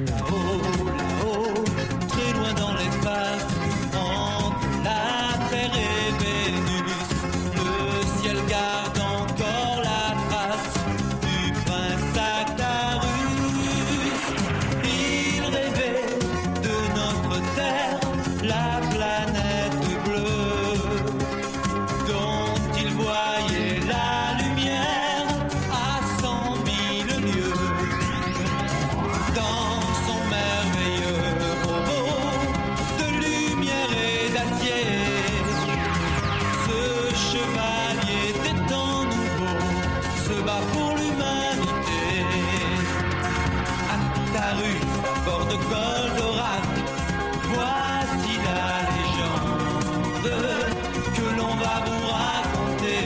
Là-haut, là-haut, très loin dans l'espace, entre la Terre et Vénus, le ciel garde encore la trace du prince Actarus. Il rêvait de notre Terre, la planète bleue, dont il voyait la lumière à 100 000 lieues. Dans son merveilleux robot de lumière et d'acier, ce chevalier des temps nouveaux se bat pour l'humanité. Actarus à bord de Goldorak, voici la légende que l'on va vous raconter.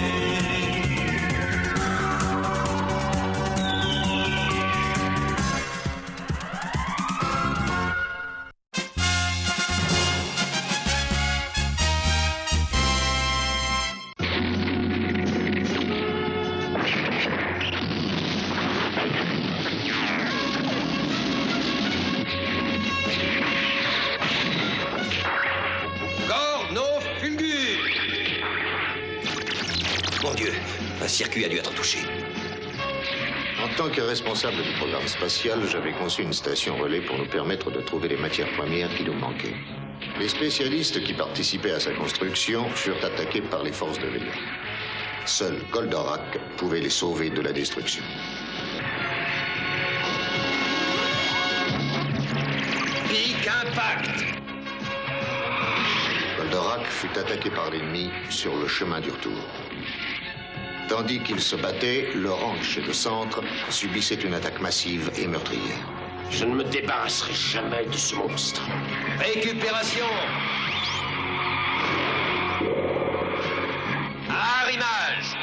Mon Dieu, un circuit a dû être touché. En tant que responsable du programme spatial, j'avais conçu une station relais pour nous permettre de trouver les matières premières qui nous manquaient. Les spécialistes qui participaient à sa construction furent attaqués par les forces de Vélion. Seul Goldorak pouvait les sauver de la destruction. Big Impact! Goldorak fut attaqué par l'ennemi sur le chemin du retour. Tandis qu'il se battait, le ranch et le centre subissaient une attaque massive et meurtrière. Je ne me débarrasserai jamais de ce monstre. Récupération! Arrimage!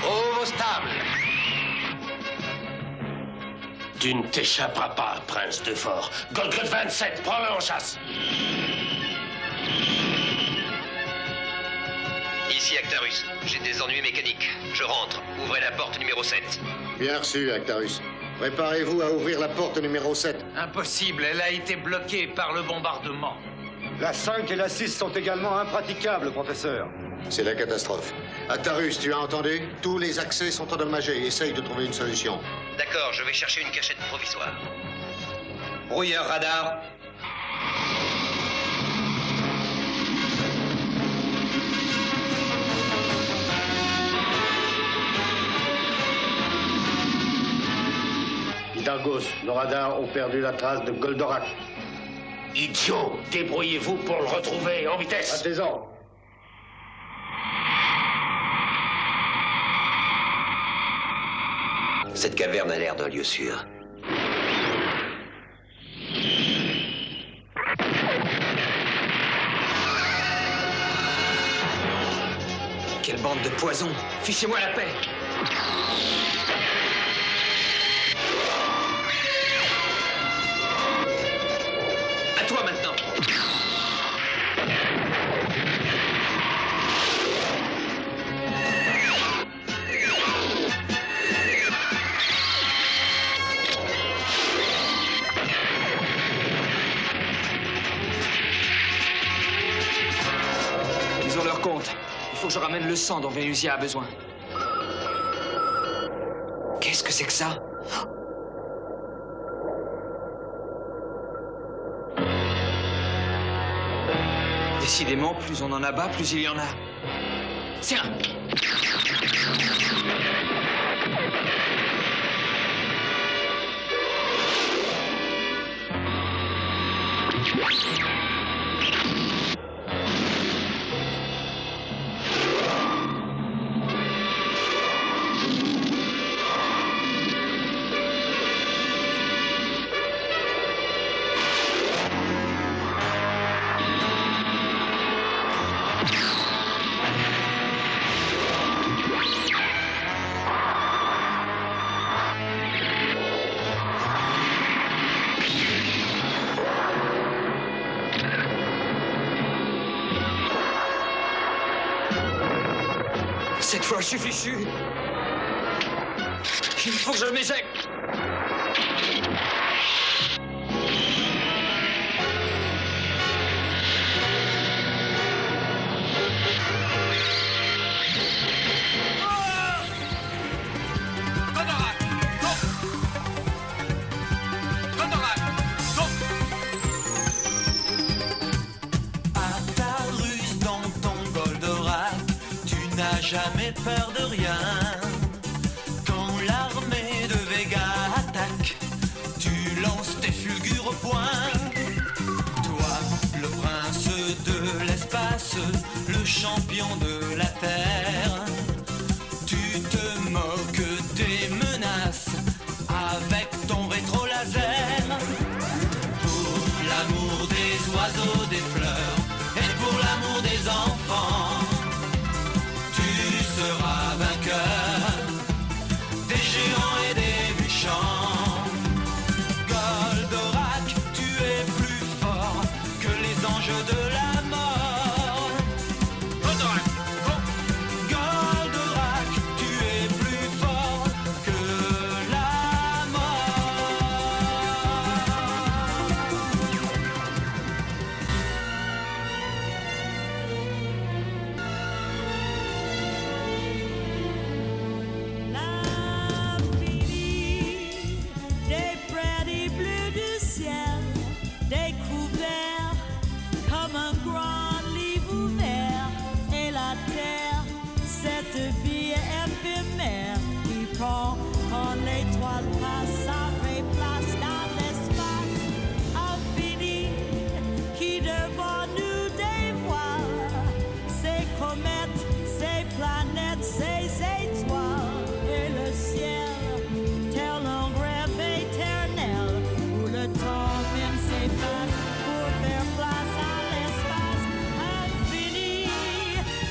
Trouve au stable! Tu ne t'échapperas pas, prince de fort. Golgot 27, prends-le en chasse! Ici Actarus, j'ai des ennuis mécaniques. Je rentre, ouvrez la porte numéro 7. Bien reçu, Actarus. Préparez-vous à ouvrir la porte numéro 7. Impossible, elle a été bloquée par le bombardement. La 5 et la 6 sont également impraticables, professeur. C'est la catastrophe. Actarus, tu as entendu? Tous les accès sont endommagés. Essaye de trouver une solution. D'accord, je vais chercher une cachette provisoire. Brouilleur radar. Dargos, nos radars ont perdu la trace de Goldorak. Idiot! Débrouillez-vous pour le retrouver en vitesse! À tes ordres. Cette caverne a l'air d'un lieu sûr. Quelle bande de poison! Fichez-moi la paix! À toi maintenant! Ils ont leur compte. Il faut que je ramène le sang dont Vénusia a besoin. Qu'est-ce que c'est que ça? Décidément, plus on en abat, plus il y en a. Tiens! Cette fois, je suis fichu. Il faut que je m'éjecte. n'as jamais peur de rien. Quand l'armée de Vega attaque, tu lances tes fulgures au poing. Toi, le prince de l'espace, le champion de la terre, tu te moques des menaces avec ton rétro-laser. Pour l'amour des oiseaux, des fleurs, et pour l'amour des enfants, tu seras vainqueur des géants et des méchants. Goldorak, tu es plus fort que les anges de la mort. Goldorak, tu es plus fort que la L'infini des pretty bleus du ciel, découvert comme un grand livre ouvert, et la terre, cette vie éphémère qui prend quand l'étoile passe, ça fait place dans l'espace infini qui devant nous dévoile ses comètes, ses planètes, ses étoiles et le ciel, tel un rêve éternel où le temps même s'efface pour faire place à l'espace infini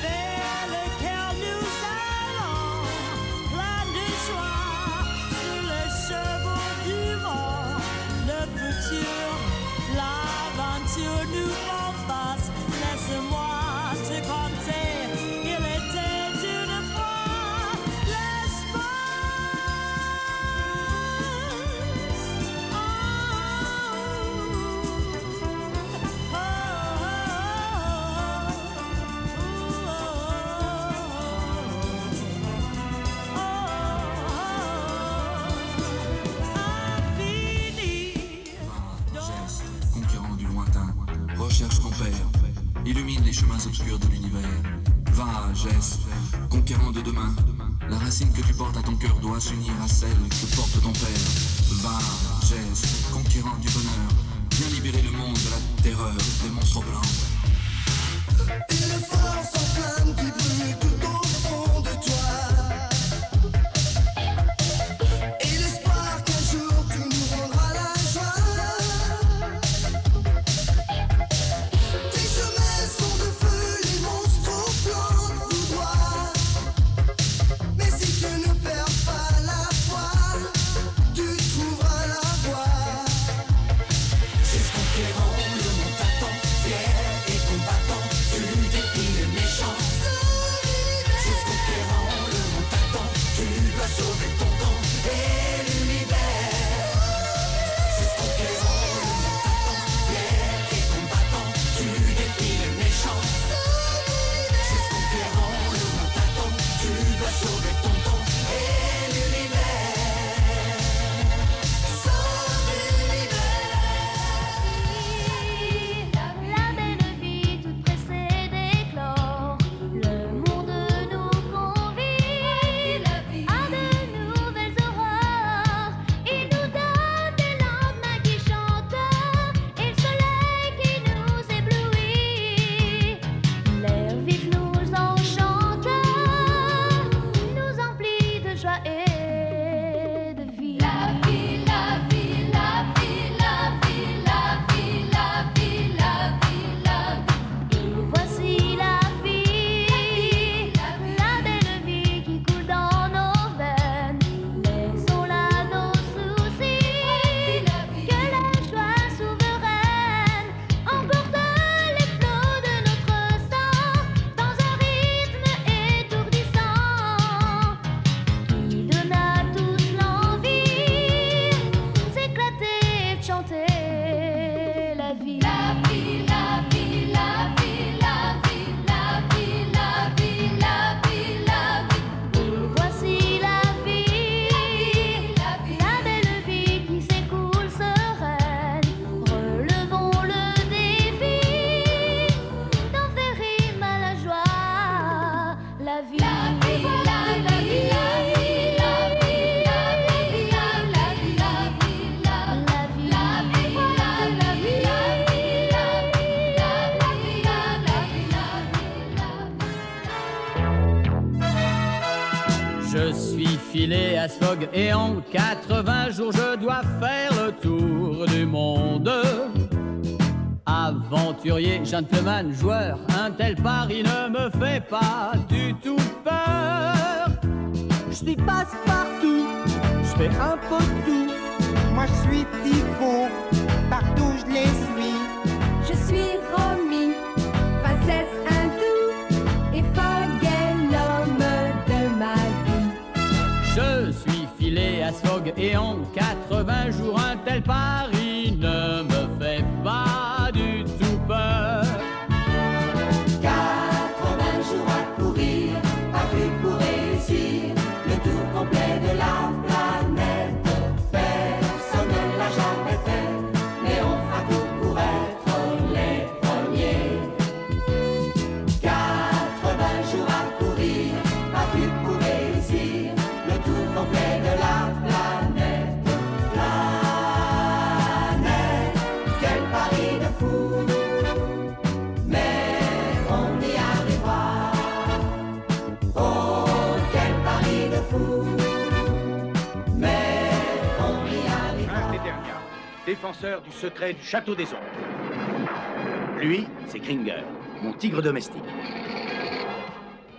vers lequel nous allons, plein de joie sur les chevaux du vent. Le futur, l'aventure nous en face. Laisse-moi te conter, il était une fois Geste, conquérant du lointain, recherche ton père, illumine les chemins obscurs de l'univers. Va, Geste, conquérant de demain, la racine que tu portes à ton cœur doit s'unir à celle que porte ton père. Va, Geste, conquérant du bonheur, viens libérer le monde de la terreur des monstres blancs. Une force en flamme qui brûle tout au fond de toi. Et l'espoir qu'un jour tu nous rendras la joie. Tes chemins sont de feu, les monstres au plan vouloir. Mais si tu ne perds pas la foi, tu trouveras la voie. C'est ce conquérant, le monde t'attend, fier et combattant. Tu défies les méchants. la vie, la vie, la vie, la vie, la vie, la vie, la vie, la vie, la vie, la vie, la vie. Je suis filé à Sfog et en 80 jours je dois faire le tour du monde. Aventurier, gentleman, joueur, un tel pari ne me fait pas du tout peur. Je suis passe-partout, je fais un peu de tout. Moi je suis Tico, partout je les suis. Je suis Romy, princesse hindoue, et Fogg est l'homme de ma vie. Je suis filé à Sfog et en 80 jours un tel pari ne me fait pas du tout peur. 80 jours à courir, pas plus pour réussir le tour complet de la planète. Personne ne l'a jamais fait, mais on fera tout pour être les premiers. 80 jours à courir, pas plus pour réussir le tour complet de la planète. Planète, quel pari de fou, mais on y arrivera. Oh, quel pari de fou, mais on y arrivera. Prince d'Eternia, défenseur du secret du château des ombres. Lui, c'est Kringer, mon tigre domestique.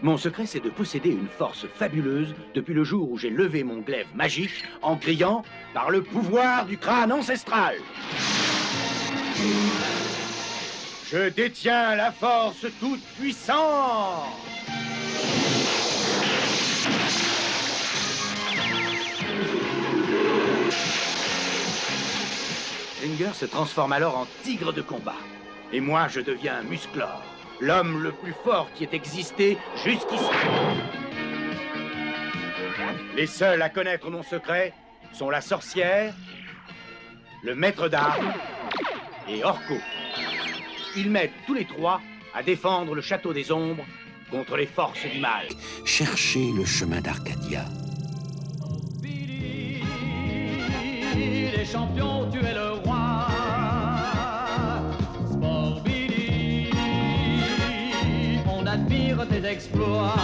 Mon secret, c'est de posséder une force fabuleuse depuis le jour où j'ai levé mon glaive magique en criant « Par le pouvoir du crâne ancestral !» Je détiens la force toute puissante. Kringer se transforme alors en tigre de combat. Et moi, je deviens Musclor, l'homme le plus fort qui ait existé jusqu'ici. Les seuls à connaître mon secret sont la sorcière, le maître d'armes et Orko. Ils m'aident tous les trois à défendre le château des ombres contre les forces du mal. Cherchez le chemin d'Arcadia. Billy, les champions, tu es le roi. Sport Billy, on admire tes exploits.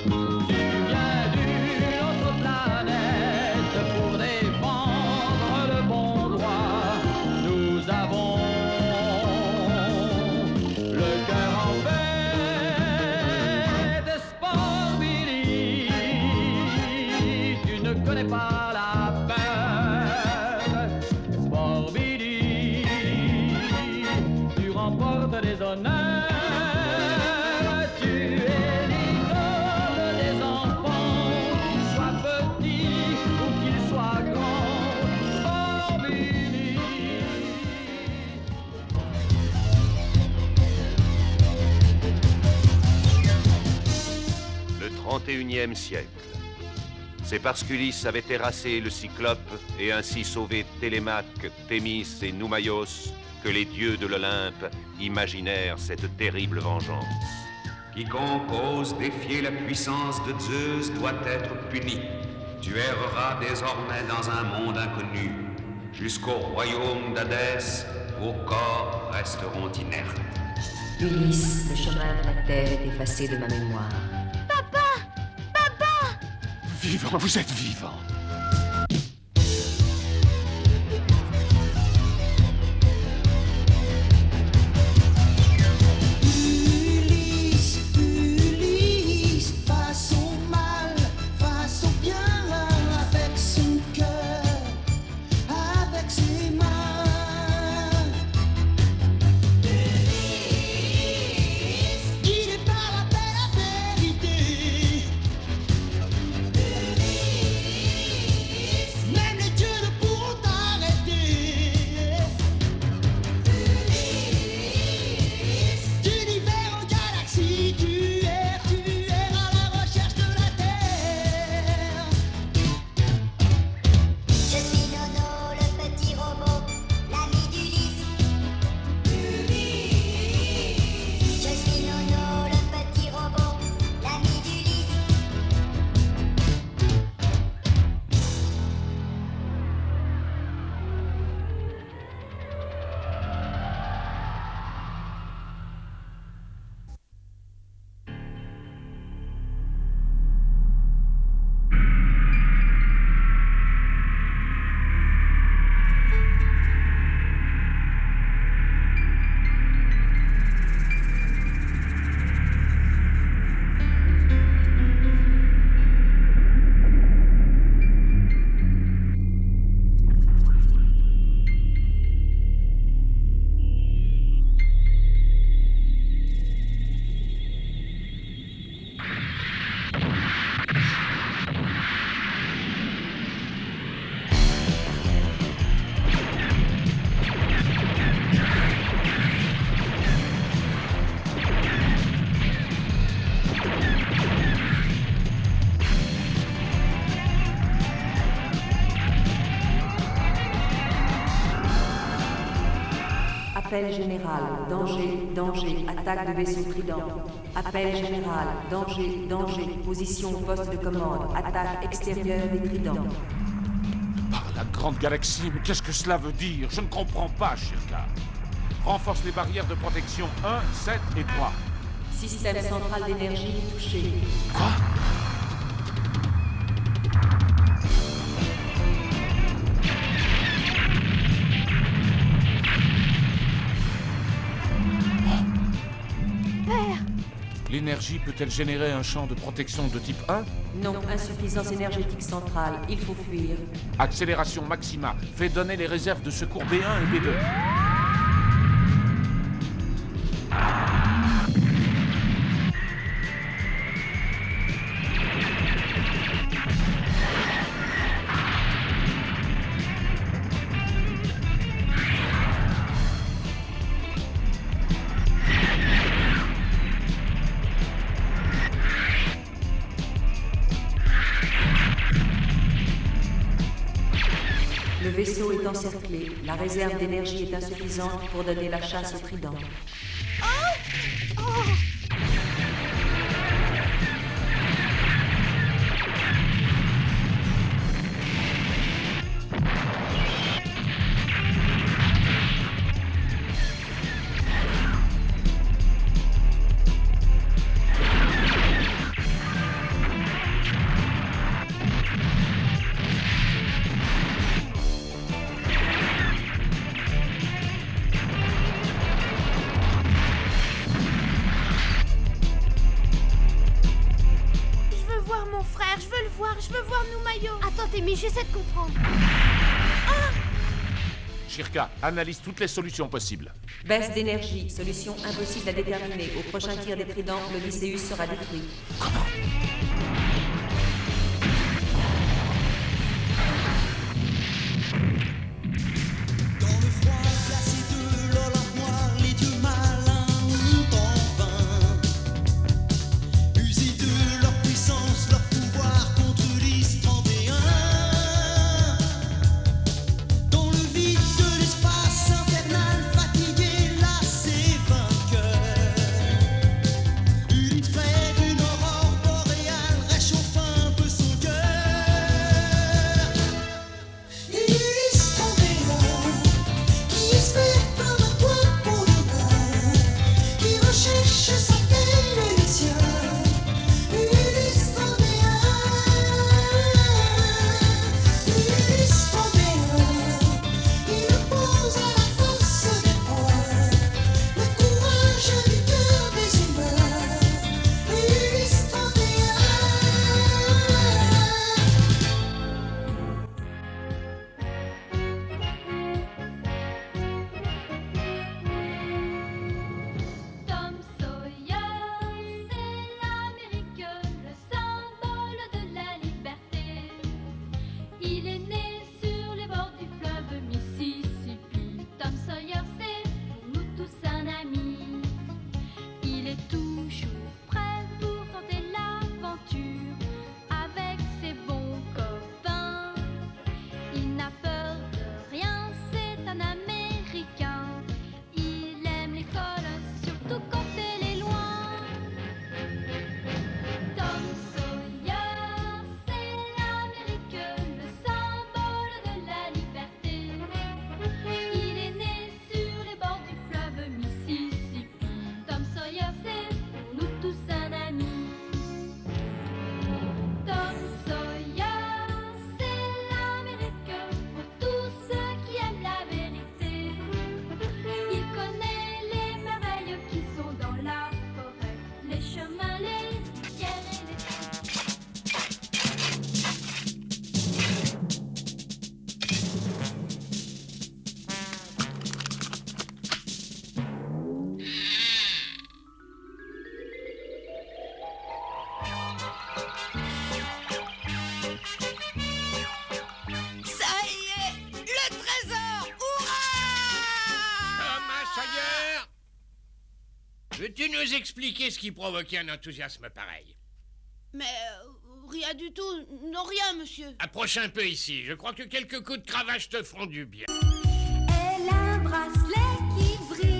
Tu viens d'une autre planète pour défendre le bon droit. Nous avons le cœur en fête. Sport Billy, tu ne connais pas la peur. Sport Billy, tu remportes des honneurs. Tu es l'idole des enfants, qu'ils soient petits ou qu'ils soient grands. Sport Billy. Le 31e siècle. C'est parce qu'Ulysse avait terrassé le Cyclope et ainsi sauvé Télémaque, Thémis et Noumaios que les dieux de l'Olympe imaginèrent cette terrible vengeance. Quiconque ose défier la puissance de Zeus doit être puni. Tu erreras désormais dans un monde inconnu. Jusqu'au royaume d'Hadès, vos corps resteront inertes. Ulysse, le chemin de la terre est effacé de ma mémoire. Vivant, vous êtes vivant. Ulysse, Ulysse, face au mal, face au bien, avec son cœur, avec ses mains. Ulysse, guidé par la paix, la vérité. Appel général. Danger, danger. Attaque de vaisseau Trident. Appel général. Danger, danger. Position au poste de commande. Attaque extérieure des Tridents. Par la grande galaxie, mais qu'est-ce que cela veut dire? Je ne comprends pas, Shirka. Renforce les barrières de protection 1, 7 et 3. Système central d'énergie touché. Quoi? Père! L'énergie peut-elle générer un champ de protection de type 1? Non, insuffisance énergétique centrale. Il faut fuir. Accélération maxima. Fais donner les réserves de secours B1 et B2. Le vaisseau est encerclé. La réserve d'énergie est insuffisante pour donner la chasse au Trident. Je veux voir Numayo. Attends, Témi, j'essaie de comprendre. Shirka, analyse toutes les solutions possibles. Baisse d'énergie. Solution impossible à déterminer. Au prochain tir des Tridents, le Lycéus sera détruit. Comment? Veux-tu nous expliquer ce qui provoquait un enthousiasme pareil? Mais rien du tout. Non, rien, monsieur. Approche un peu ici. Je crois que quelques coups de cravache te feront du bien. Elle a un bracelet qui brille.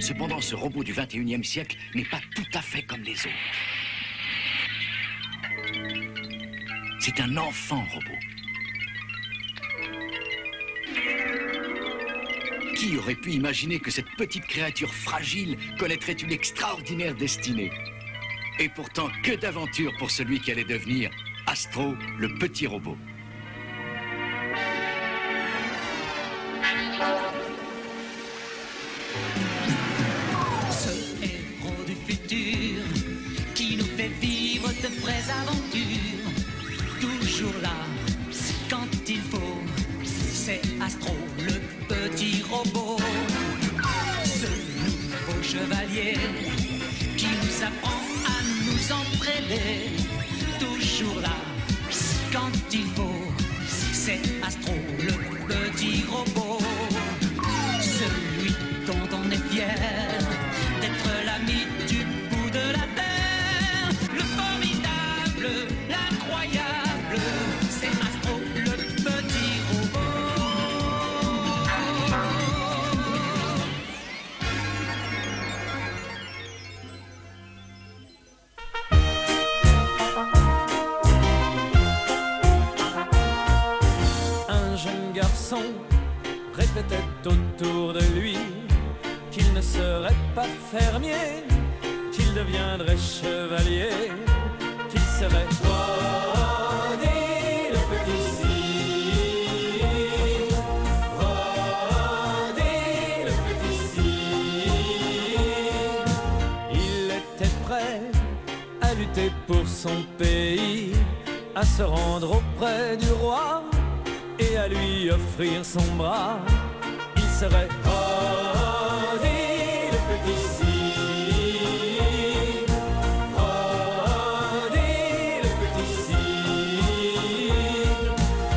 Cependant, ce robot du 21e siècle n'est pas tout à fait comme les autres. C'est un enfant robot. Qui aurait pu imaginer que cette petite créature fragile connaîtrait une extraordinaire destinée? Et pourtant, que d'aventures pour celui qui allait devenir Astro, le petit robot. Ce héros du futur qui nous fait vivre de vraies aventures, toujours là quand il faut, c'est Astro, le petit robot. Ce nouveau chevalier qui nous apprend à nous entraîner, toujours là quand il faut, c'est Astro, le petit robot. Celui dont on est fier d'être l'ami du bout de la terre, le formidable, l'incroyable, c'est Astro, le petit robot. Un jeune garçon répétait autour de lui qu'il ne serait pas fermier, qu'il deviendrait chevalier, qu'il serait Roddy le petit cire, Roddy le petit cire. Il était prêt à lutter pour son pays, à se rendre auprès du roi et à lui offrir son bras. Il serait Roddy le petit cire, Roddy le petit cire.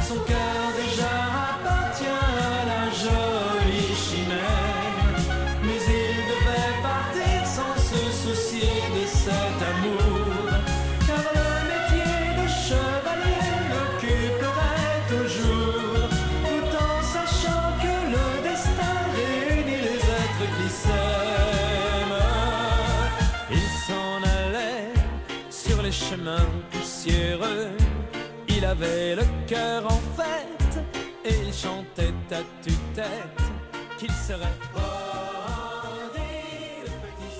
Son cœur déjà appartient à la jolie chimère, mais il devait partir sans se soucier de cet amour, car le métier de chevalier l'occuperait toujours, tout en sachant que le destin réunit les êtres qui s'aiment. Il s'en allait sur les chemins poussiéreux, il avait le cœur en fête, et il chantait à tue-tête qu'il serait Roddy le petit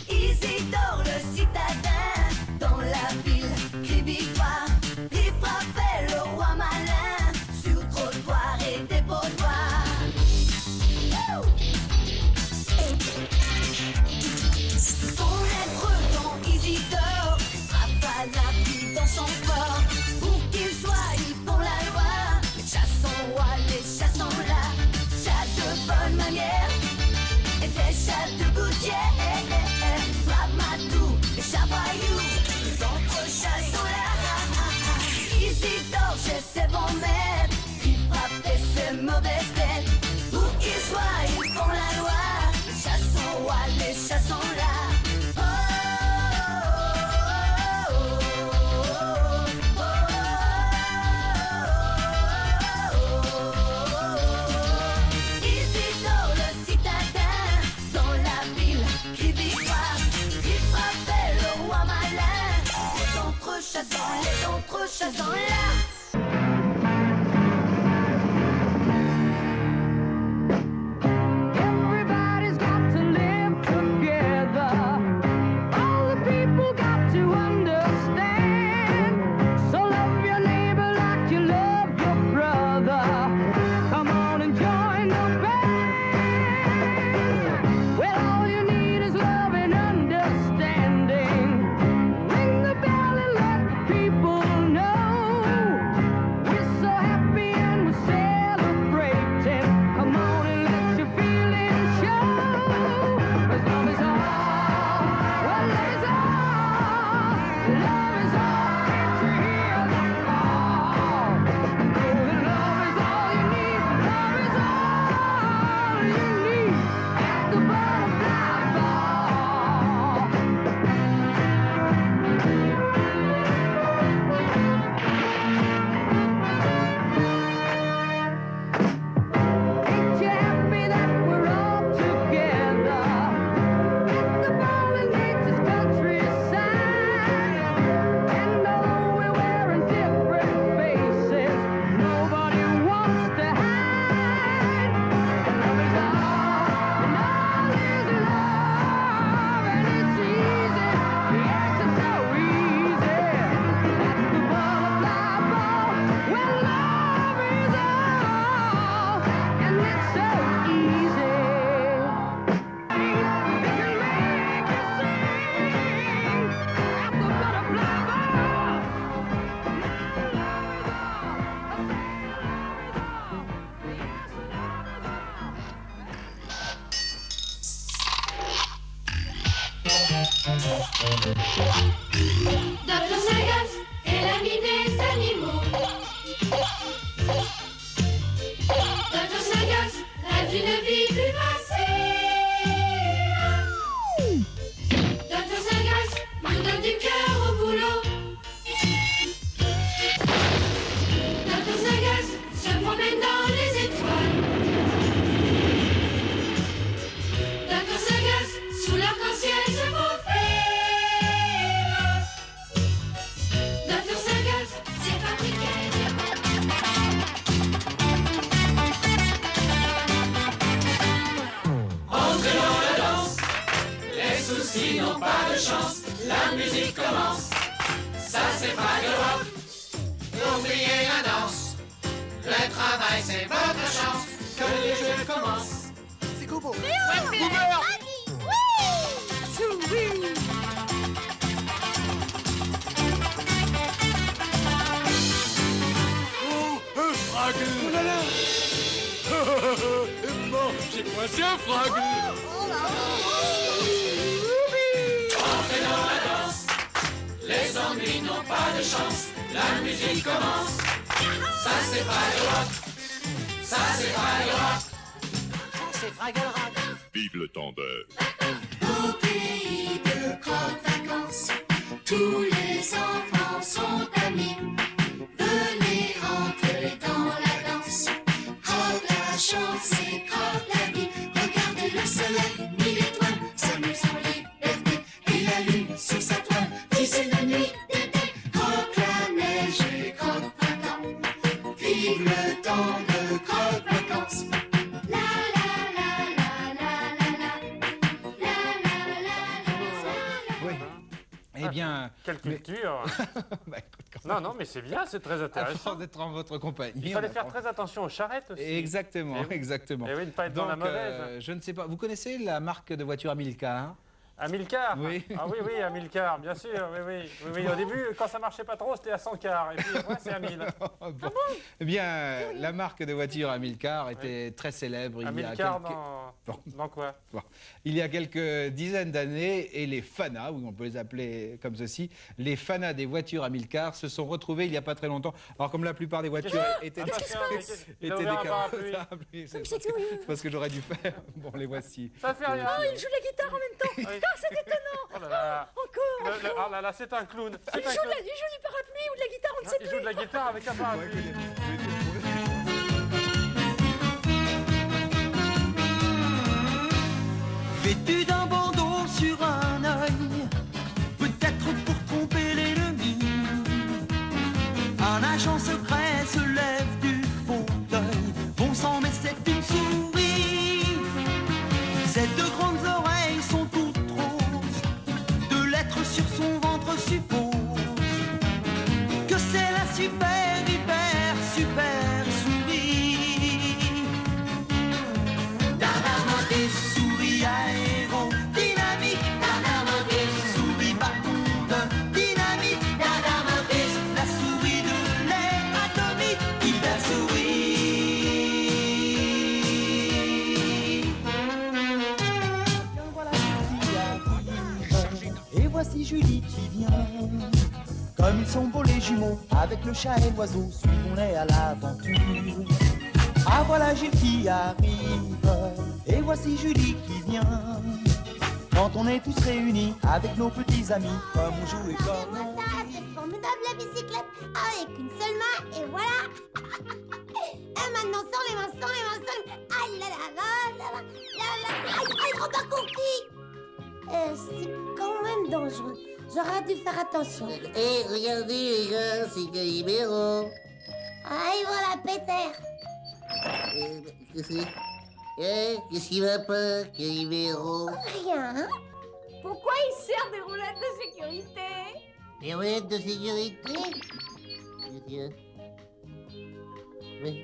Isidore le citadin, dans la ville, crie victoire. Il frappait le roi malin, sur trottoir et dépotoir. Son être dans Isidore, frappe à la vie dans son corps. Pour qu'il soit, ils font la loi. Les chassons rois, les chassons là. Chats de bonne manière et des chats de gouttière. Ramadou, les chavaillous, les autres chats sont là. Isidore chez ses bons maîtres, il frappait ses mauvaises têtes. Où qu'ils soient, ils font la loi. Les chats sont rois, les chats sont là. Oh, oh, oh, oh. Isidore le citadin, dans la ville, qui victoire. Il frappait le roi malin, les autres chassants là. Everybody's got to live together. All the people got to understand. So love your neighbor like you love your brother. Come on and join the band. Well, all you need is love and understanding. Ring the bell and let the people know. La musique commence, ça c'est Fraggle Rock. Oubliez la danse, le travail c'est votre chance. Que les jeux commencent. C'est Gobo. Boomer. Fraggle! Oh là là! Bon, j'ai coincé un Fraggle! Entrez dans la danse, les ennuis n'ont pas de chance. La musique commence, ça c'est Fraggle Rock. Ça c'est Fraggle Rock. C'est Fraggle Rock. Vive le temps d'heure! Au pays de Croque-Vacances, tous les enfants sont amis. Venez entrer dans la danse. Croque la chance et croque la vie. Regardez le soleil, mille étoiles, s'amuse en liberté. Et la lune sur sa toile, tissez la nuit d'été. Croque la neige et croque printemps. Vive le temps de Croque-Vacances. La la la la la la la. La la la la. Oui. Eh bien... Quelle culture. Bah, écoute, non, mais c'est bien, c'est très à intéressant. force d'être en votre compagnie. Il fallait faire très attention aux charrettes aussi. Exactement, exactement. Et oui, ne pas être dans la mauvaise. Je ne sais pas, vous connaissez la marque de voiture Amilcar? Amilcar? Oui. Ah oui, Amilcar, bien sûr, oui. Au début, quand ça marchait pas trop, c'était à 100 car, et puis après, c'est à 1000. Bon. Eh bien, la marque de voiture Amilcar était très célèbre il y a Amilcar quelques... dans quoi? Bon. Il y a quelques dizaines d'années, et les fanas, oui, on peut les appeler comme ceci, les fanas des voitures Amilcar se sont retrouvés il n'y a pas très longtemps. Alors, comme la plupart des voitures étaient des parapluies, c'est parce que j'aurais dû faire. Bon, les voici. Ça fait rien. Oh, il joue la guitare en même temps. Oui. Ah, c'est étonnant. Oh là là. Encore. Oh là là, c'est un clown. Il joue du parapluie ou de la guitare, on ne sait plus. Il joue de la guitare avec un parapluie. Vêtu d'un bandeau sur un œil, peut-être pour tromper l'ennemi, un agent secret se lève du fauteuil. Bon sang, mais c'est une souris. Ses deux grandes oreilles sont toutes roses, deux lettres sur son ventre supposent que c'est la super, hyper, super souris. Des souris aérodynamiques, souris bâton de dynamite, la souris de l'air atomique, hyper souris. Et voici Julie qui vient. Comme ils sont beaux les jumeaux, avec le chat et l'oiseau, suivons-les à l'aventure. Ah voilà Gilles qui arrive, et voici Julie qui vient. Quand on est tous réunis avec nos petits amis, comme on joue et comme on... C'est formidable la bicyclette, avec une seule main, et voilà. Et maintenant sans les mains, sans les mains, sans les mains. Aïe là là là là, aïe, Robin Conquis. C'est quand même dangereux, j'aurais dû faire attention. Regardez les gars, c'est Calimero. Aïe voilà Peter. Qu'est-ce que c'est? Qu'est-ce qui va pas, Calimero? Rien. Pourquoi il sert des roulettes de sécurité? Des roulettes de sécurité? Mais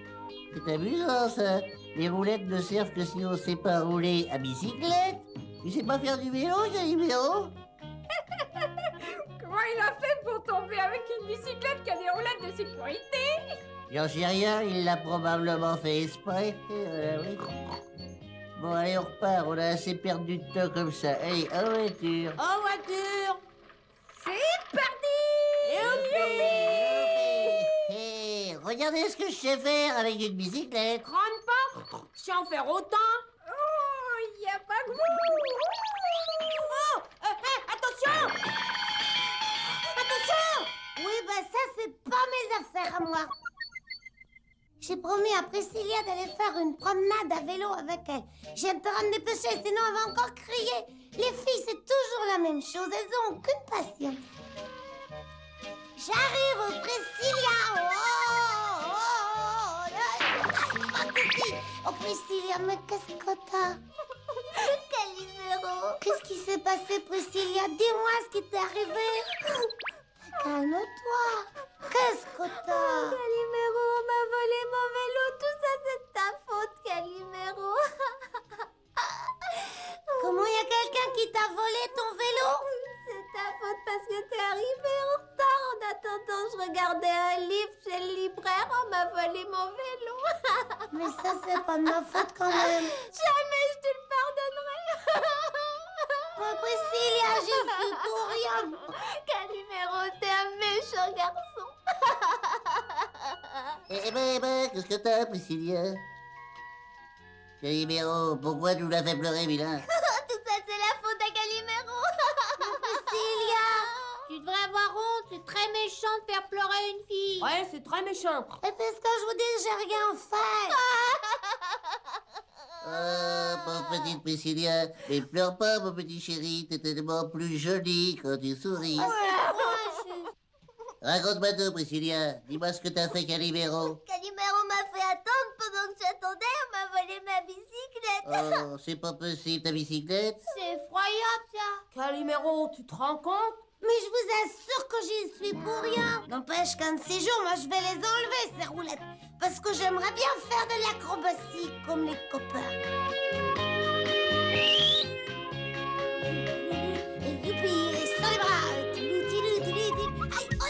c'est amusant ça. Les roulettes ne servent que si on sait pas rouler à bicyclette. Tu sais pas faire du vélo, Calimero? Comment il a fait pour tomber avec une bicyclette qui a des roulettes de sécurité? J'en sais rien, il l'a probablement fait exprès. Oui. Bon, allez, on repart. On a assez perdu de temps comme ça. Allez, en voiture. En voiture. C'est parti. Hey, regardez ce que je sais faire avec une bicyclette. Crâne pas. Je sais en faire autant. Oh, il n'y a pas que vous. Oh, attention. Attention. Oui, bah ça, c'est pas mes affaires à moi. J'ai promis à Priscilla d'aller faire une promenade à vélo avec elle. J'ai intérêt à me dépêcher, sinon elle va encore crier. Les filles, c'est toujours la même chose, elles ont aucune patience. J'arrive, Priscilla. Oh, Priscilla, mais qu'est-ce que t'as? Calimero. Qu'est-ce qui s'est passé, Priscilla? Dis-moi ce qui t'est arrivé. Calme-toi. Qu'est-ce que t'as? Calimero, on m'a volé mon vélo. Tout ça, c'est de ta faute, Calimero. Comment y a quelqu'un qui t'a volé ton vélo? C'est ta faute parce que t'es arrivé en retard. En attendant, je regardais un livre chez le libraire. On m'a volé mon vélo. Mais ça, c'est pas de ma faute quand même. Jamais je te le pardonnerai. Oh, Priscilla, j'ai fait pour rien. Calimero, t'es un méchant garçon. Eh ben, qu'est-ce que t'as, Priscilla? Calimero, pourquoi tu l'as fait pleurer, vilain? Tout ça, c'est la faute à Calimero. Priscilla, tu devrais avoir honte. C'est très méchant de faire pleurer une fille. Ouais, c'est très méchant. Et parce que je vous dis, j'ai rien fait. Oh, mon petite Priscilla, mais pleure pas, mon petit chéri, t'es tellement plus jolie quand tu souris. Raconte-moi tout, Priscilla. Dis-moi ce que t'as fait, Calimero. Calimero m'a fait attendre pendant que j'attendais. On m'a volé ma bicyclette. Oh, c'est pas possible, ta bicyclette. C'est effroyable, ça. Calimero, tu te rends compte? Mais je vous assure que j'y suis pour rien. N'empêche qu'un de ces jours, moi, je vais les enlever, ces roulettes. Parce que j'aimerais bien faire de l'acrobatie comme les copains. Et youpi, sur les bras. Aïe, oh,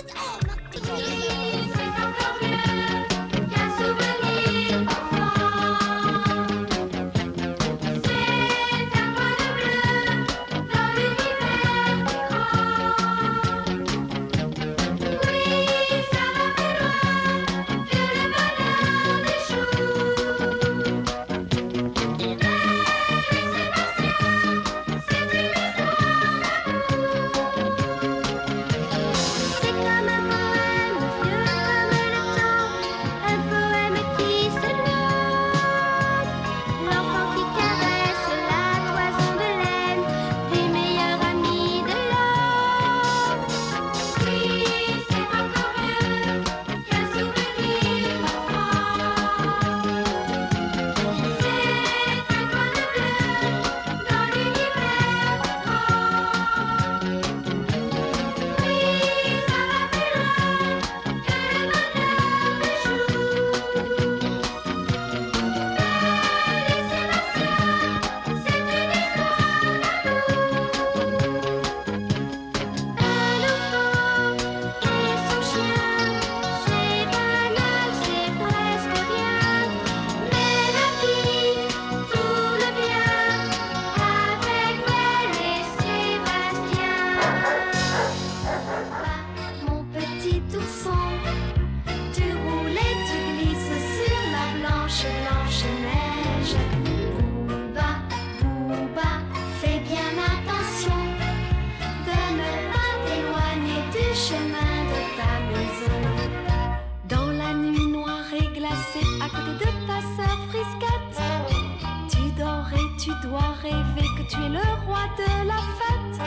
tu es le roi de la fête.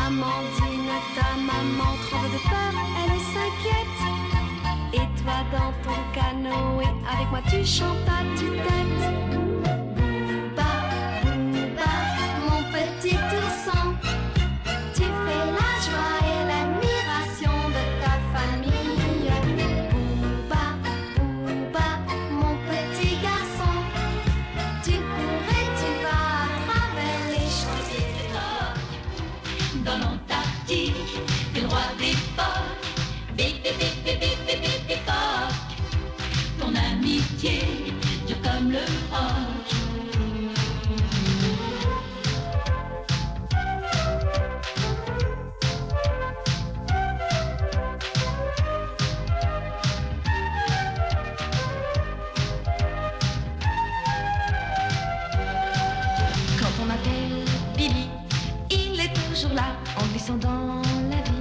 Amandine, ta maman tremble de peur, elle s'inquiète. Et toi dans ton canoë, avec moi tu chantes à tue-tête. Booba, Booba, mon petit ourson, tu fais la joie et l'admiration de ta famille. Booba, Booba, mon petit garçon, tu cours et tu vas à travers les champs. Dans l'Antarctique, le roi des phoques, bip bip bip bip bip bip bip bip phoque. Ton amitié dure comme le roc. Quand on appelle Billy, il est toujours là en glissant dans la vie.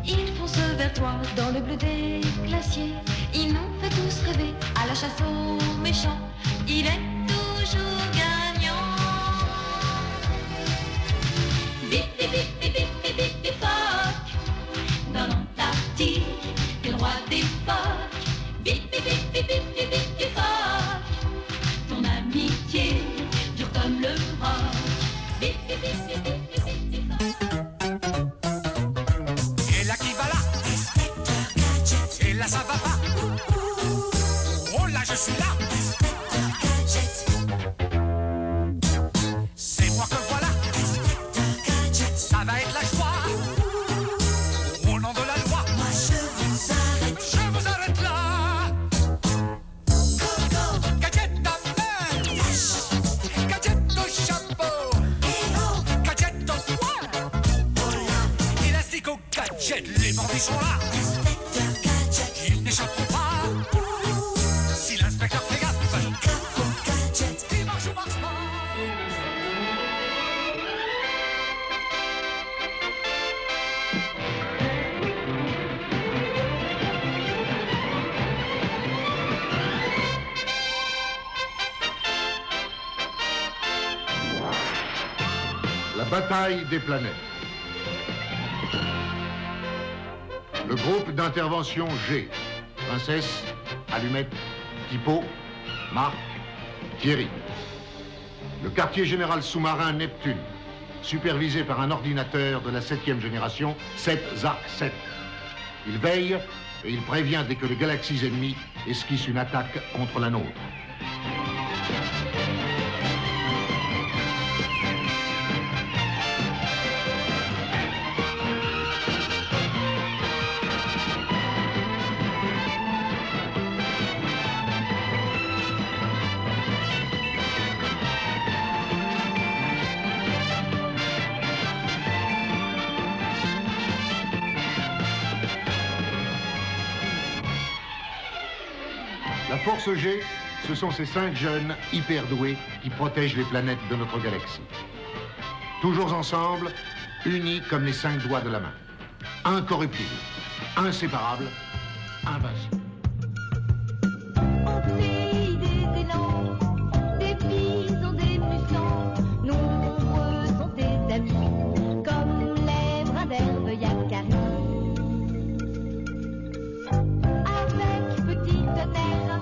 Il fonce vers toi dans le bleu des glaciers. Il nous fait tous rêver à la chasse aux méchants. Il est toujours gagnant. Bip bip bip bip bip bip bip bip phoque. Dans l'Antarctique, t'es le roi des phoques. Bip bip bip bip bip bip bip bip phoque. Ton amitié dure comme le roc. Bip bip bip. va pas. Oh là, je suis là. C'est moi que voilà. Ça va être la joie. Au nom de la loi, moi je vous arrête. Je vous arrête là. Gadget à main, gadget au chapeau, gadget au doigt, élastique au gadget. Les bandits sont là. Ils n'échapperont pas. Si l'inspecteur fait gaffe, il marche ou marche pas. La bataille des planètes. Le groupe d'intervention G. Princesse, Allumette, Typo, Marc, Thierry. Le quartier général sous-marin Neptune, supervisé par un ordinateur de la 7e génération, 7 Zark 7. Il veille et il prévient dès que les galaxies ennemies esquissent une attaque contre la nôtre. La Force G, ce sont ces 5 jeunes hyper doués qui protègent les planètes de notre galaxie. Toujours ensemble, unis comme les 5 doigts de la main. Incorruptibles, inséparables, invincibles. Des élans, des bisons, des puissants, nombreux sont tes amis, comme les brins d'herbe Yakari. Avec petit tonnerre,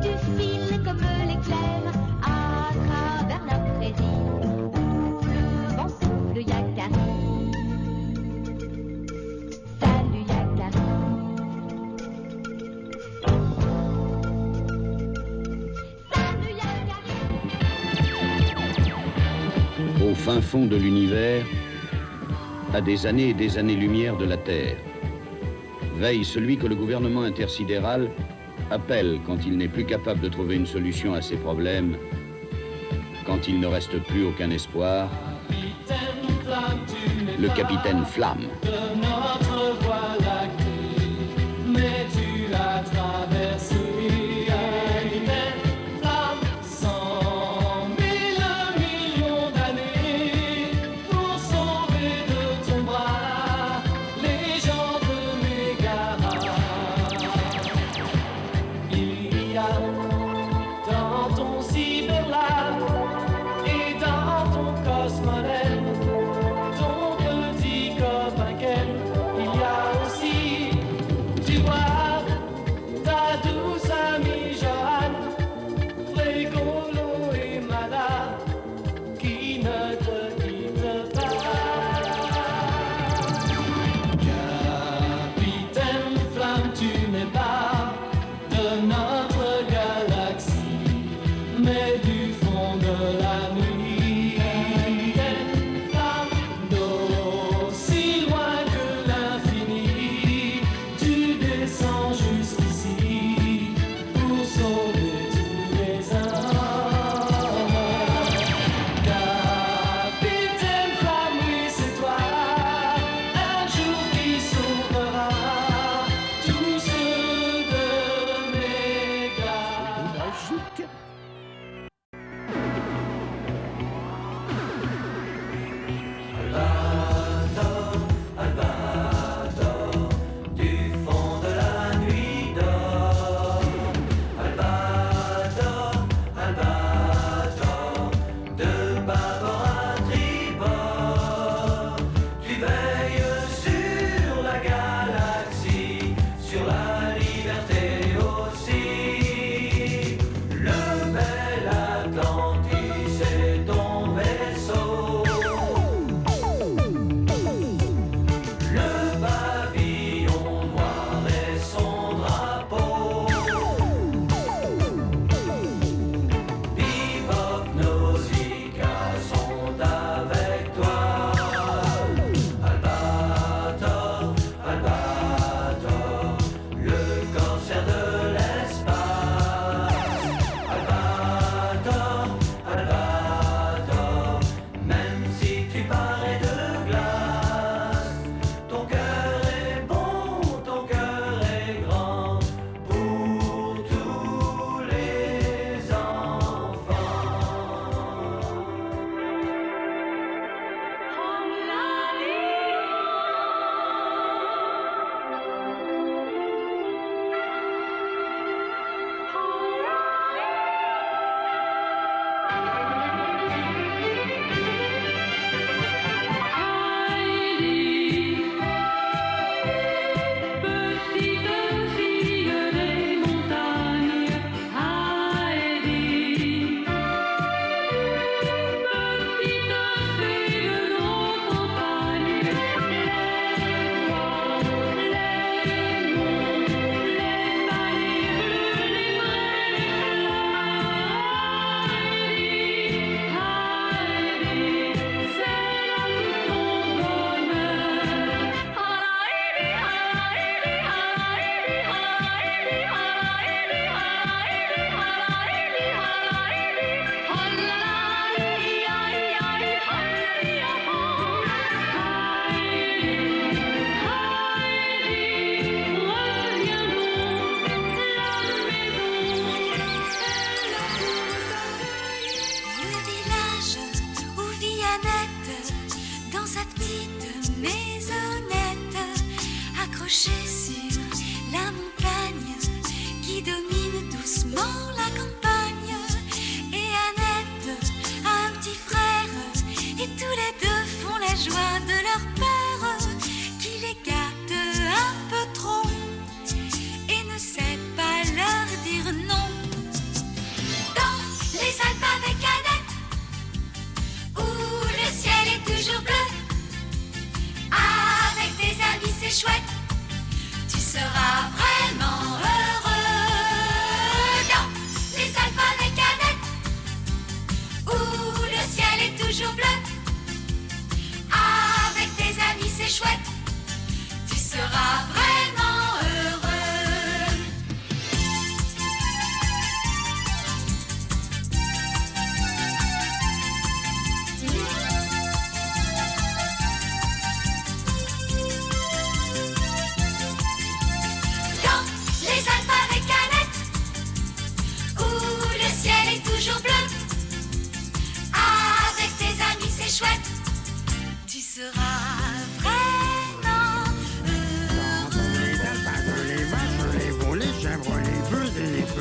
tu files comme l'éclair à travers la prairie où le vent souffle Yakari. Salut Yakari. Au fin fond de l'univers, à des années et des années-lumière de la Terre, veille celui que le gouvernement intersidéral appelle quand il n'est plus capable de trouver une solution à ses problèmes, quand il ne reste plus aucun espoir, le capitaine Flamme. De notre voie lactée, mais tu as traversé capitaine Flamme 100 000 millions d'années pour sauver de ton bras les gens de Mégara. Il y a dans ton cyberlab et dans ton cosmodème ton petit copain Ken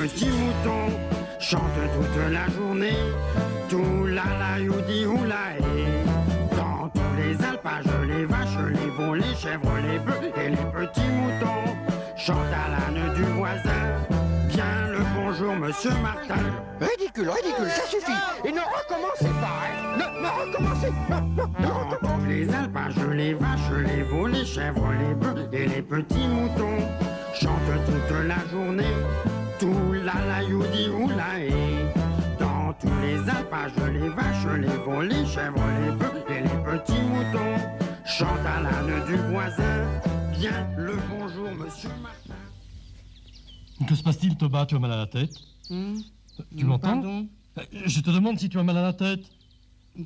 petits moutons chantent toute la journée. Tout la la youdi oula et. Dans tous les alpages, les vaches, les veaux, les chèvres, les bœufs et les petits moutons chantent à l'âne du voisin. Bien le bonjour, monsieur Martin. Ridicule, ridicule, ça suffit. Et ne recommencez pas, hein. Ne recommencez pas. Dans tous les alpages, les vaches, les veaux, les chèvres, les bœufs et les petits moutons chantent toute la journée. Tout la la youdi oula et. Dans tous les alpages, les vaches, les veaux, les chèvres, les bœufs et les petits moutons chantent à l'âne du voisin. Bien le bonjour, monsieur Martin. Que se passe-t-il, Toba? Tu as mal à la tête? Tu m'entends? Pardon? Je te demande si tu as mal à la tête.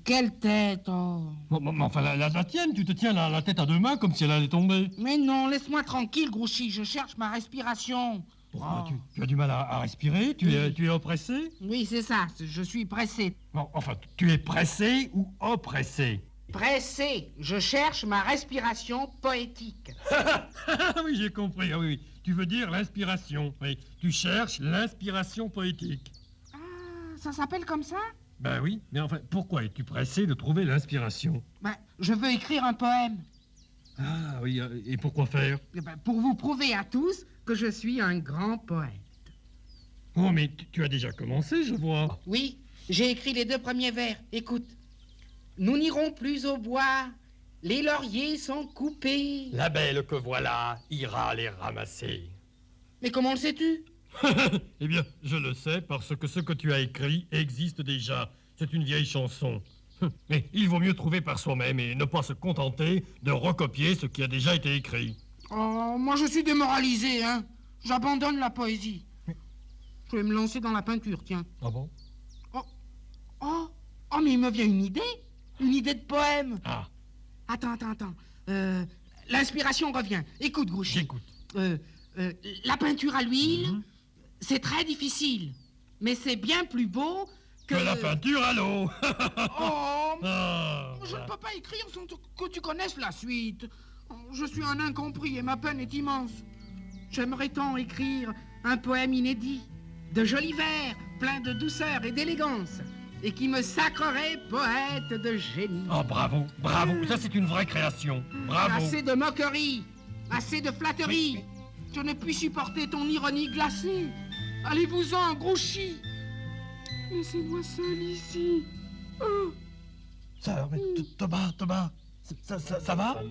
Quelle tête, oh. Bon, enfin, la tienne, tu te tiens la tête à deux mains comme si elle allait tomber. Mais non, laisse-moi tranquille, Grouchy, je cherche ma respiration. Pourquoi? Tu as du mal à respirer? Tu es oppressé? Oui, c'est ça, je suis pressé. Bon, enfin, tu es pressé ou oppressé? Pressé, je cherche ma respiration poétique. Oui, j'ai compris, ah oui. Tu veux dire l'inspiration, oui. Tu cherches l'inspiration poétique. Ah, ça s'appelle comme ça? Ben oui, mais enfin, pourquoi es-tu pressé de trouver l'inspiration? Ben, je veux écrire un poème. Ah oui, et pourquoi faire? Pour vous prouver à tous que je suis un grand poète. Oh, mais tu as déjà commencé, je vois. Oui, j'ai écrit les 2 premiers vers. Écoute. Nous n'irons plus au bois, les lauriers sont coupés. La belle que voilà ira les ramasser. Mais comment le sais-tu? Eh bien, je le sais parce que ce que tu as écrit existe déjà. C'est une vieille chanson. Mais il vaut mieux trouver par soi-même et ne pas se contenter de recopier ce qui a déjà été écrit. Oh, moi je suis démoralisé, hein. J'abandonne la poésie. Je vais me lancer dans la peinture, tiens. Ah bon? Oh, mais il me vient une idée. Une idée de poème. Ah. Attends. L'inspiration revient. Écoute, Grouchy. J'écoute. La peinture à l'huile, c'est très difficile. Mais c'est bien plus beau que la peinture à l'eau. Je ne peux pas écrire sans que tu connaisses la suite. Je suis un incompris et ma peine est immense. J'aimerais tant écrire un poème inédit, de jolis vers, plein de douceur et d'élégance, et qui me sacrerait poète de génie. Oh, bravo, ça c'est une vraie création, bravo. Assez de moquerie, assez de flatterie. Je ne puis supporter ton ironie glacée. Allez-vous-en, Grouchy. Laissez-moi seul ici. Oh. Ça, mais Thomas, ça va?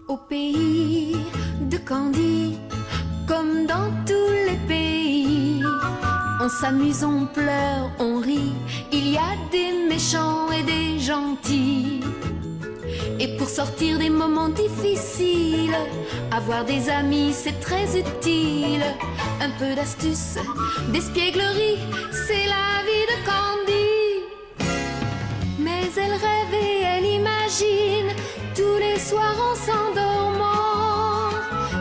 Au pays de Candy, comme dans tous les pays, on s'amuse, on pleure, on rit, il y a des méchants et des gentils. Et pour sortir des moments difficiles, avoir des amis c'est très utile. Un peu d'astuce, d'espièglerie, c'est la vie de Candy. Mais elle rêve et elle imagine tous les soirs en s'endormant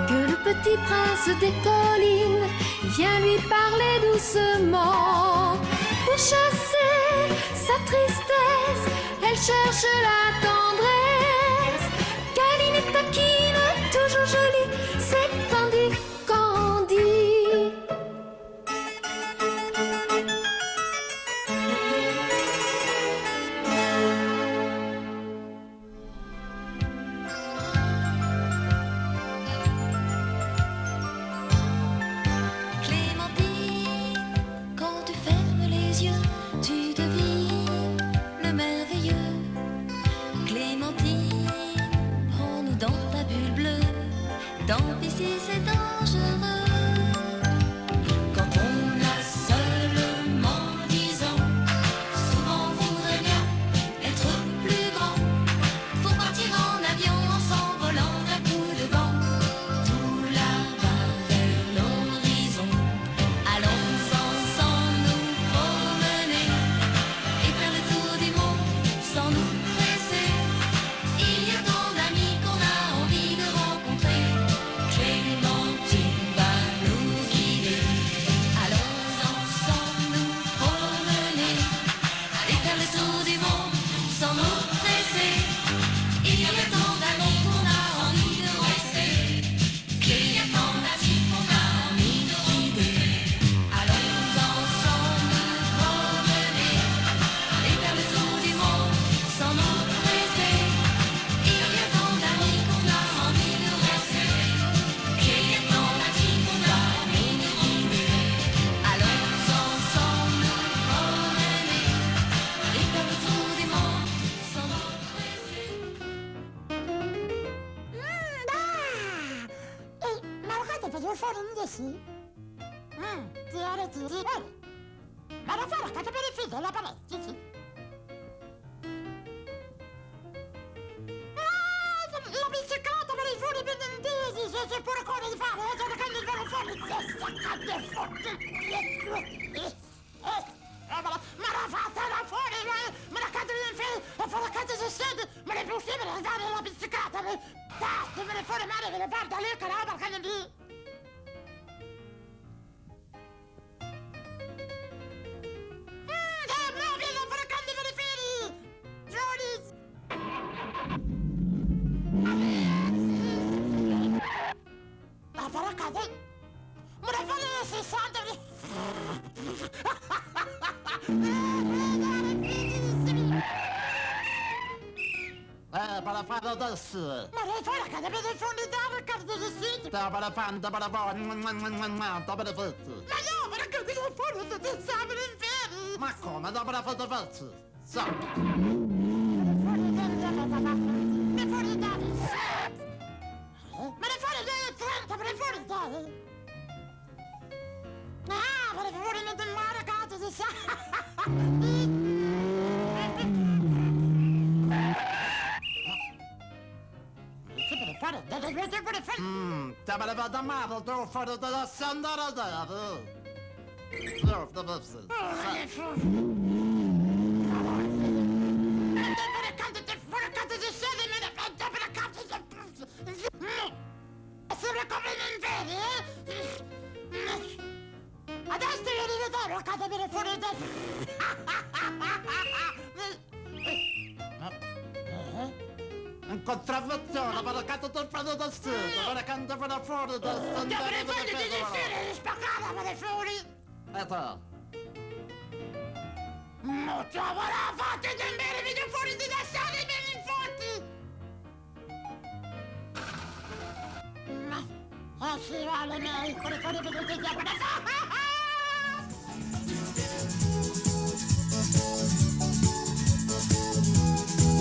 que le petit prince des collines vient lui parler doucement. Pour chasser sa tristesse, elle cherche la tendresse. Câline et taquine, toujours jolie, c'est Candy, Candy. Clémentine, quand tu fermes les yeux, tu devines le merveilleux.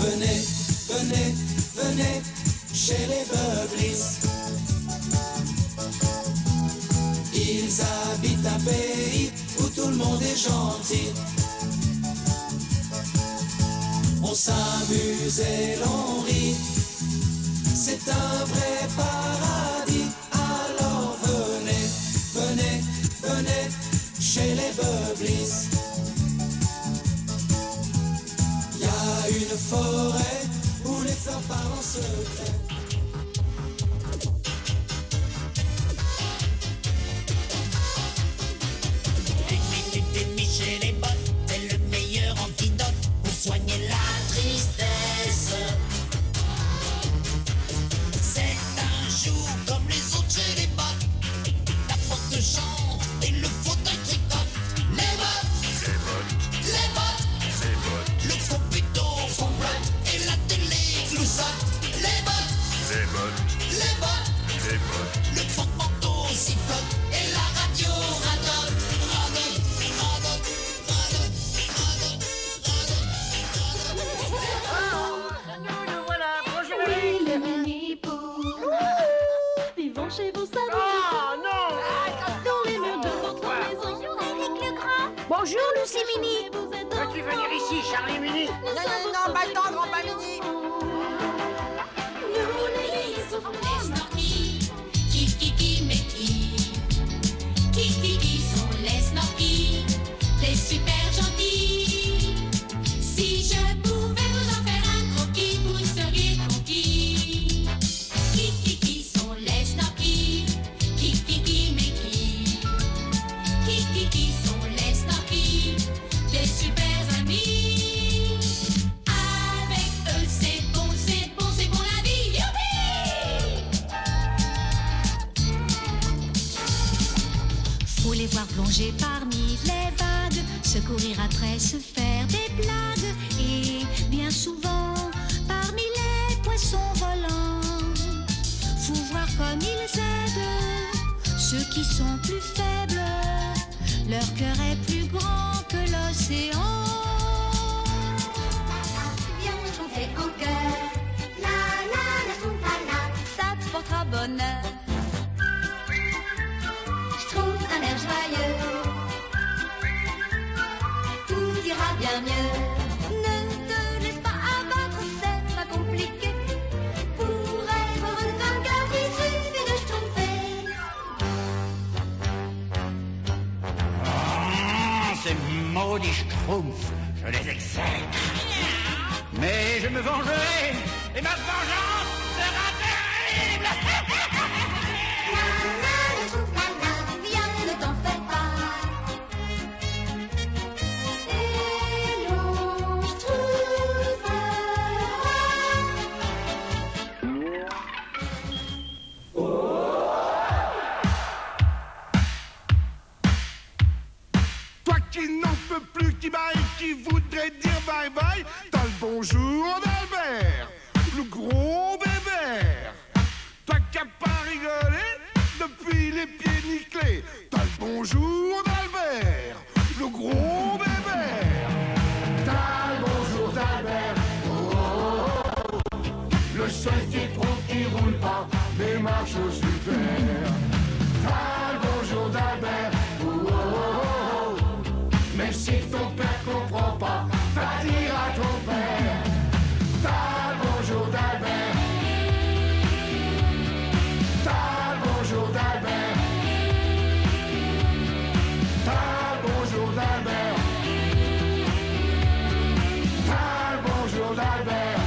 Venez, venez, venez chez les Beublis. Ils habitent un pays où tout le monde est gentil. On s'amuse et l'on rit. C'est un vrai paradis. Alors venez, venez, venez chez les Beublis. Y a une forêt où les fleurs parlent en secret. Chez les bottes, c'est le meilleur antidote pour soigner la tristesse. C'est un jour comme les autres chez les bottes. La porte chante et le fauteuil tricote. Les bottes, les bottes, les bottes. Le computer complote et la télé clousotte. Les bottes, les bottes, les bottes, les bottes. Le porte-manteau sifflote et la radio radote. Vivons chez vos salons. Oh non! Dans les murs de votre maison. Bonjour avec le grand. Bonjour Lucie Mini. Veux-tu venir ici, Charlie Mini? Non, pas le temps, grand-pas Mini. Nous les snorkies. Qui, mais qui sont les snorkies. Des super gentils. Si je pouvais vous en faire un croquis, vous seriez conquis. Qui sont les snorkies. Qui, mais qui sont les snorkies. Des super amis. Avec eux c'est bon la vie. Youpi! Faut les voir plonger parmi les vagues, se courir après, se faire des blagues. Et bien souvent, parmi les poissons volants, faut voir comme ils aident ceux qui sont plus faibles. Leur cœur est plus grand que l'océan. Viens chanter en chœur. La la la la la. Ça te portera bonheur. maudits schtroumpfs, je les exècre. Mais je me vengerai, et ma vengeance sera terrible. Viens, ne t'en fais pas. Hello, Schtroumpf. Toi qui n'en peux plus, qui baille, qui voudrait dire bye bye, t'as le bonjour d'Albert, le gros bébert. Toi qui n'as pas rigolé depuis les pieds nickelés, t'as le bonjour d'Albert, le gros bébert. T'as le bonjour d'Albert, oh, oh, oh. Le seul qui trouve qui roule pas, démarche au super. T'as le bonjour d'Albert, oh, oh, oh, oh. Mais si ton père comprend pas, va dire à ton père. T'as le bonjour d'Albert. T'as le bonjour d'Albert. T'as le bonjour d'Albert. T'as le bonjour d'Albert.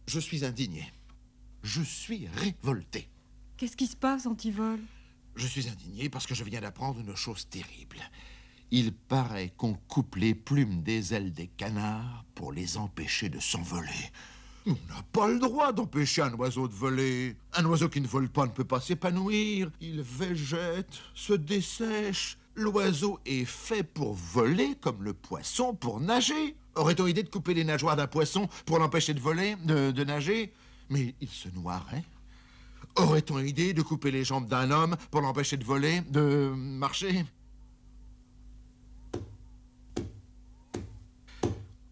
Je suis indigné. Je suis révolté. Qu'est-ce qui se passe, Antivol? Je suis indigné parce que je viens d'apprendre une chose terrible. Il paraît qu'on coupe les plumes des ailes des canards pour les empêcher de s'envoler. On n'a pas le droit d'empêcher un oiseau de voler. Un oiseau qui ne vole pas ne peut pas s'épanouir. Il végète, se dessèche. L'oiseau est fait pour voler comme le poisson pour nager. Aurait-on idée de couper les nageoires d'un poisson pour l'empêcher de voler, de nager? Mais il se noierait. Aurait-on idée de couper les jambes d'un homme pour l'empêcher de voler, de marcher?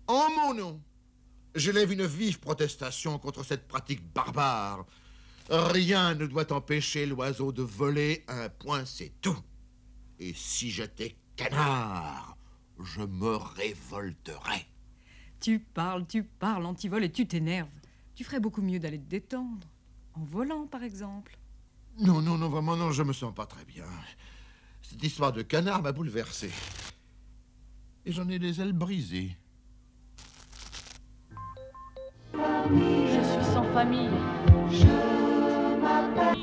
En mon nom, j'élève une vive protestation contre cette pratique barbare. Rien ne doit empêcher l'oiseau de voler, un point c'est tout. Et si j'étais canard, je me révolterais. Tu parles, Antivol, et tu t'énerves. Tu ferais beaucoup mieux d'aller te détendre. En volant, par exemple. Non, vraiment, non, je me sens pas très bien. Cette histoire de canard m'a bouleversé. Et j'en ai les ailes brisées. Je suis sans famille. Je m'appelle...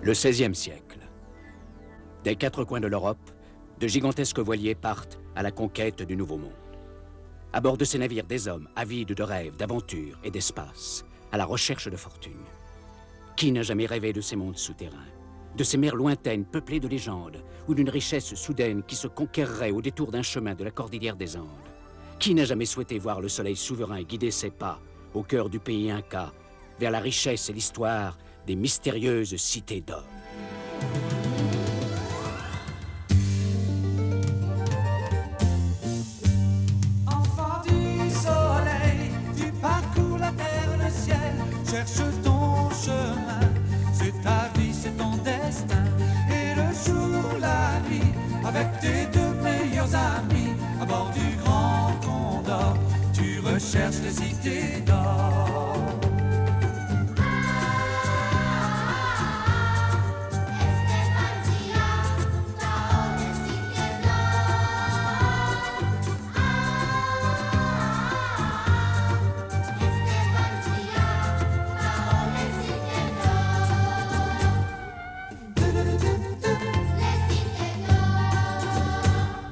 Le XVIe siècle. Des quatre coins de l'Europe, de gigantesques voiliers partent à la conquête du Nouveau Monde. À bord de ces navires, des hommes avides de rêves, d'aventures et d'espace, à la recherche de fortune. Qui n'a jamais rêvé de ces mondes souterrains, de ces mers lointaines peuplées de légendes, ou d'une richesse soudaine qui se conquerrait au détour d'un chemin de la cordillère des Andes? Qui n'a jamais souhaité voir le soleil souverain guider ses pas, au cœur du pays Inca, vers la richesse et l'histoire des mystérieuses cités d'or? Enfant du soleil, tu parcours la terre, le ciel, cherche ton chemin. C'est ta vie, c'est ton destin. Et le jour, la nuit, avec tes deux meilleurs amis, à bord du Grand Condor, tu recherches les cités d'or.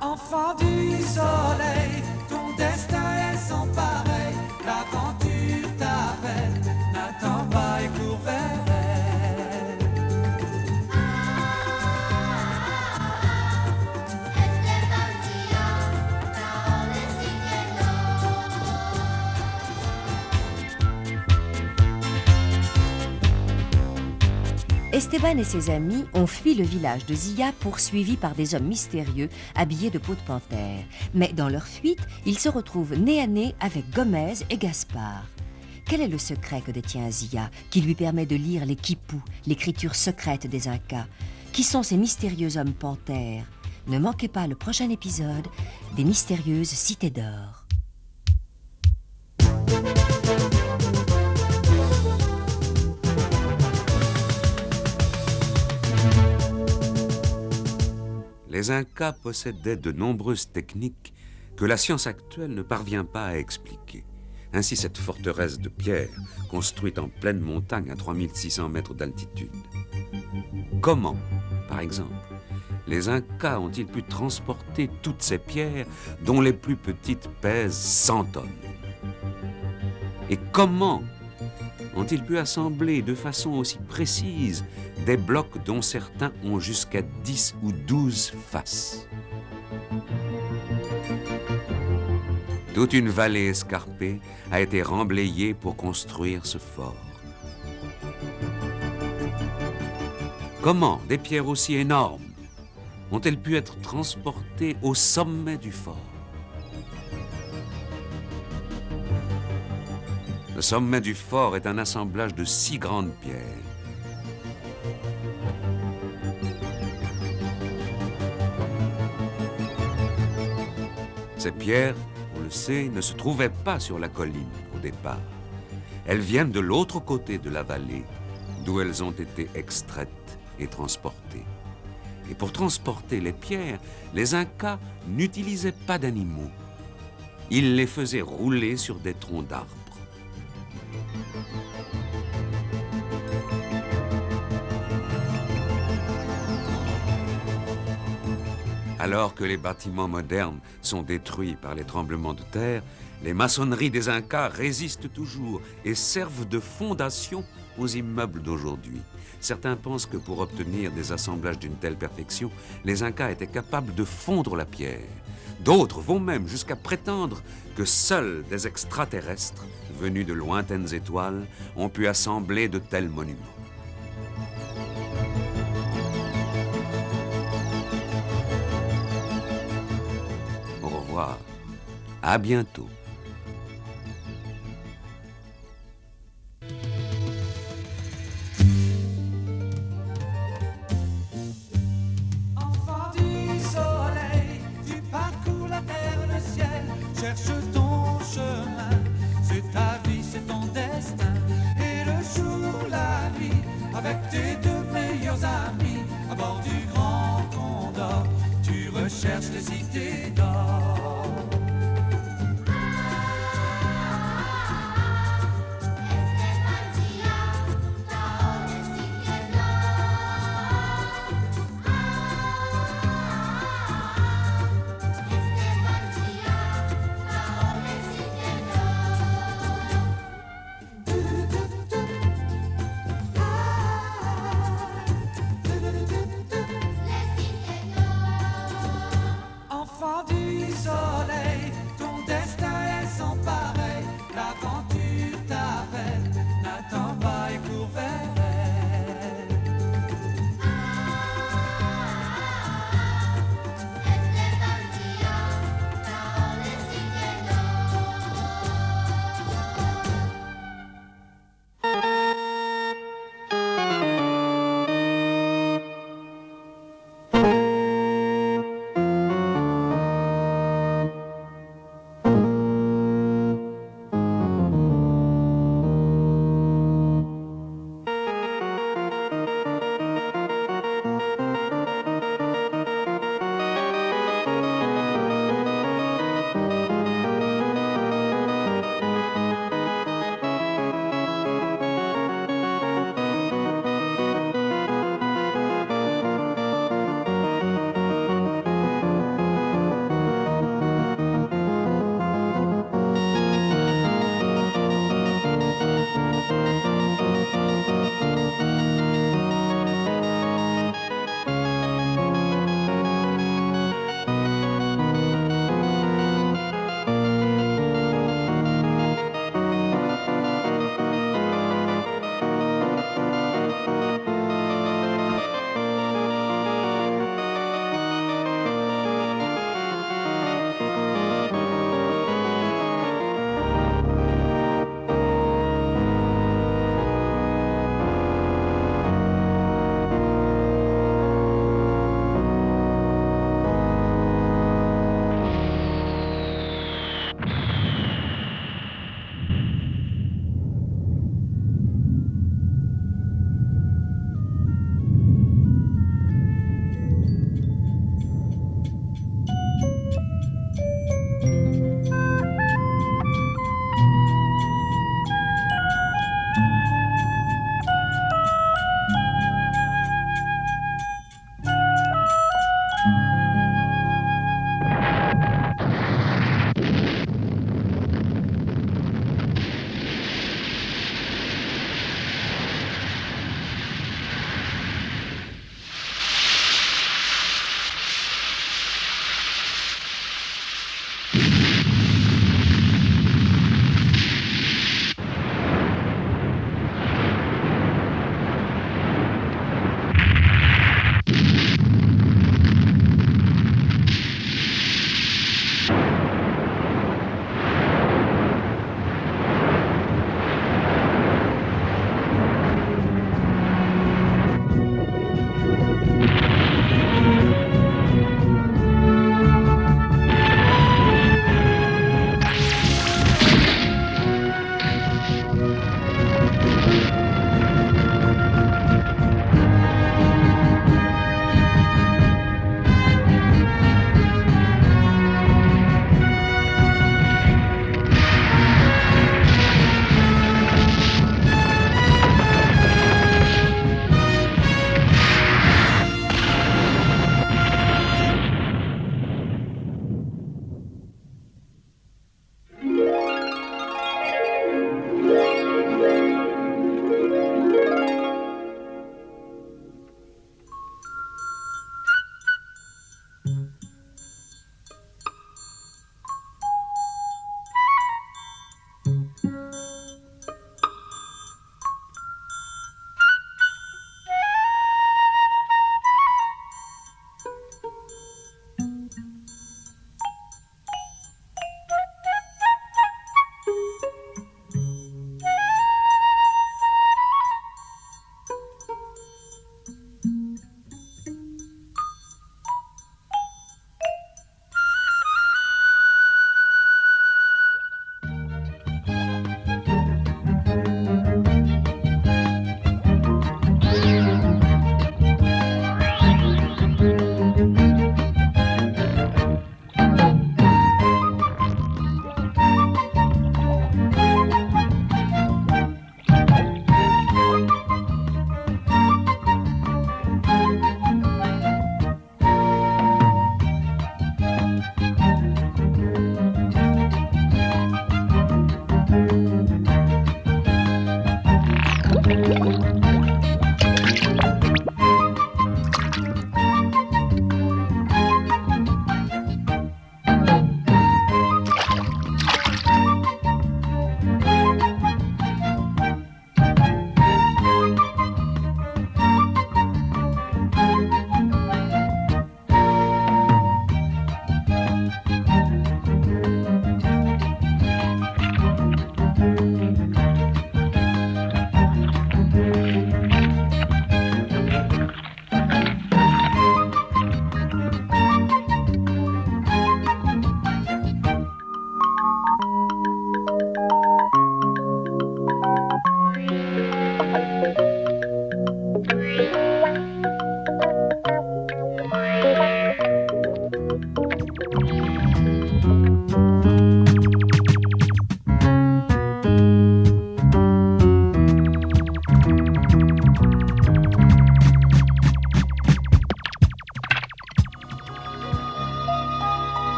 Enfant du soleil, ton destin est sans pareil. L'aventure t'appelle, n'attends pas et cours vers elle. Esteban et ses amis ont fui le village de Zilla poursuivis par des hommes mystérieux habillés de peau de panthère. Mais dans leur fuite, ils se retrouvent nez à nez avec Gomez et Gaspard. Quel est le secret que détient Zilla qui lui permet de lire les quipus, l'écriture secrète des Incas? Qui sont ces mystérieux hommes panthères? Ne manquez pas le prochain épisode des mystérieuses cités d'or. Les Incas possédaient de nombreuses techniques que la science actuelle ne parvient pas à expliquer. Ainsi, cette forteresse de pierre, construite en pleine montagne à 3600 mètres d'altitude. Comment, par exemple, les Incas ont-ils pu transporter toutes ces pierres dont les plus petites pèsent 100 tonnes? Et comment ont-ils pu assembler de façon aussi précise des blocs dont certains ont jusqu'à 10 ou 12 faces? Toute une vallée escarpée a été remblayée pour construire ce fort. Comment des pierres aussi énormes ont-elles pu être transportées au sommet du fort? Le sommet du fort est un assemblage de 6 grandes pierres. Ces pierres, on le sait, ne se trouvaient pas sur la colline au départ. Elles viennent de l'autre côté de la vallée, d'où elles ont été extraites et transportées. Et pour transporter les pierres, les Incas n'utilisaient pas d'animaux. Ils les faisaient rouler sur des troncs d'arbres. Alors que les bâtiments modernes sont détruits par les tremblements de terre, les maçonneries des Incas résistent toujours et servent de fondation aux immeubles d'aujourd'hui. Certains pensent que pour obtenir des assemblages d'une telle perfection, les Incas étaient capables de fondre la pierre. D'autres vont même jusqu'à prétendre que seuls des extraterrestres, venus de lointaines étoiles, ont pu assembler de tels monuments. Au revoir. À bientôt. Enfant du soleil, tu parcours la terre, le ciel, cherche ton chemin. C'est ta vie, c'est ton destin. Et le jour, la nuit, avec tes deux meilleurs amis, à bord du Grand Condor, tu recherches les cités d'or.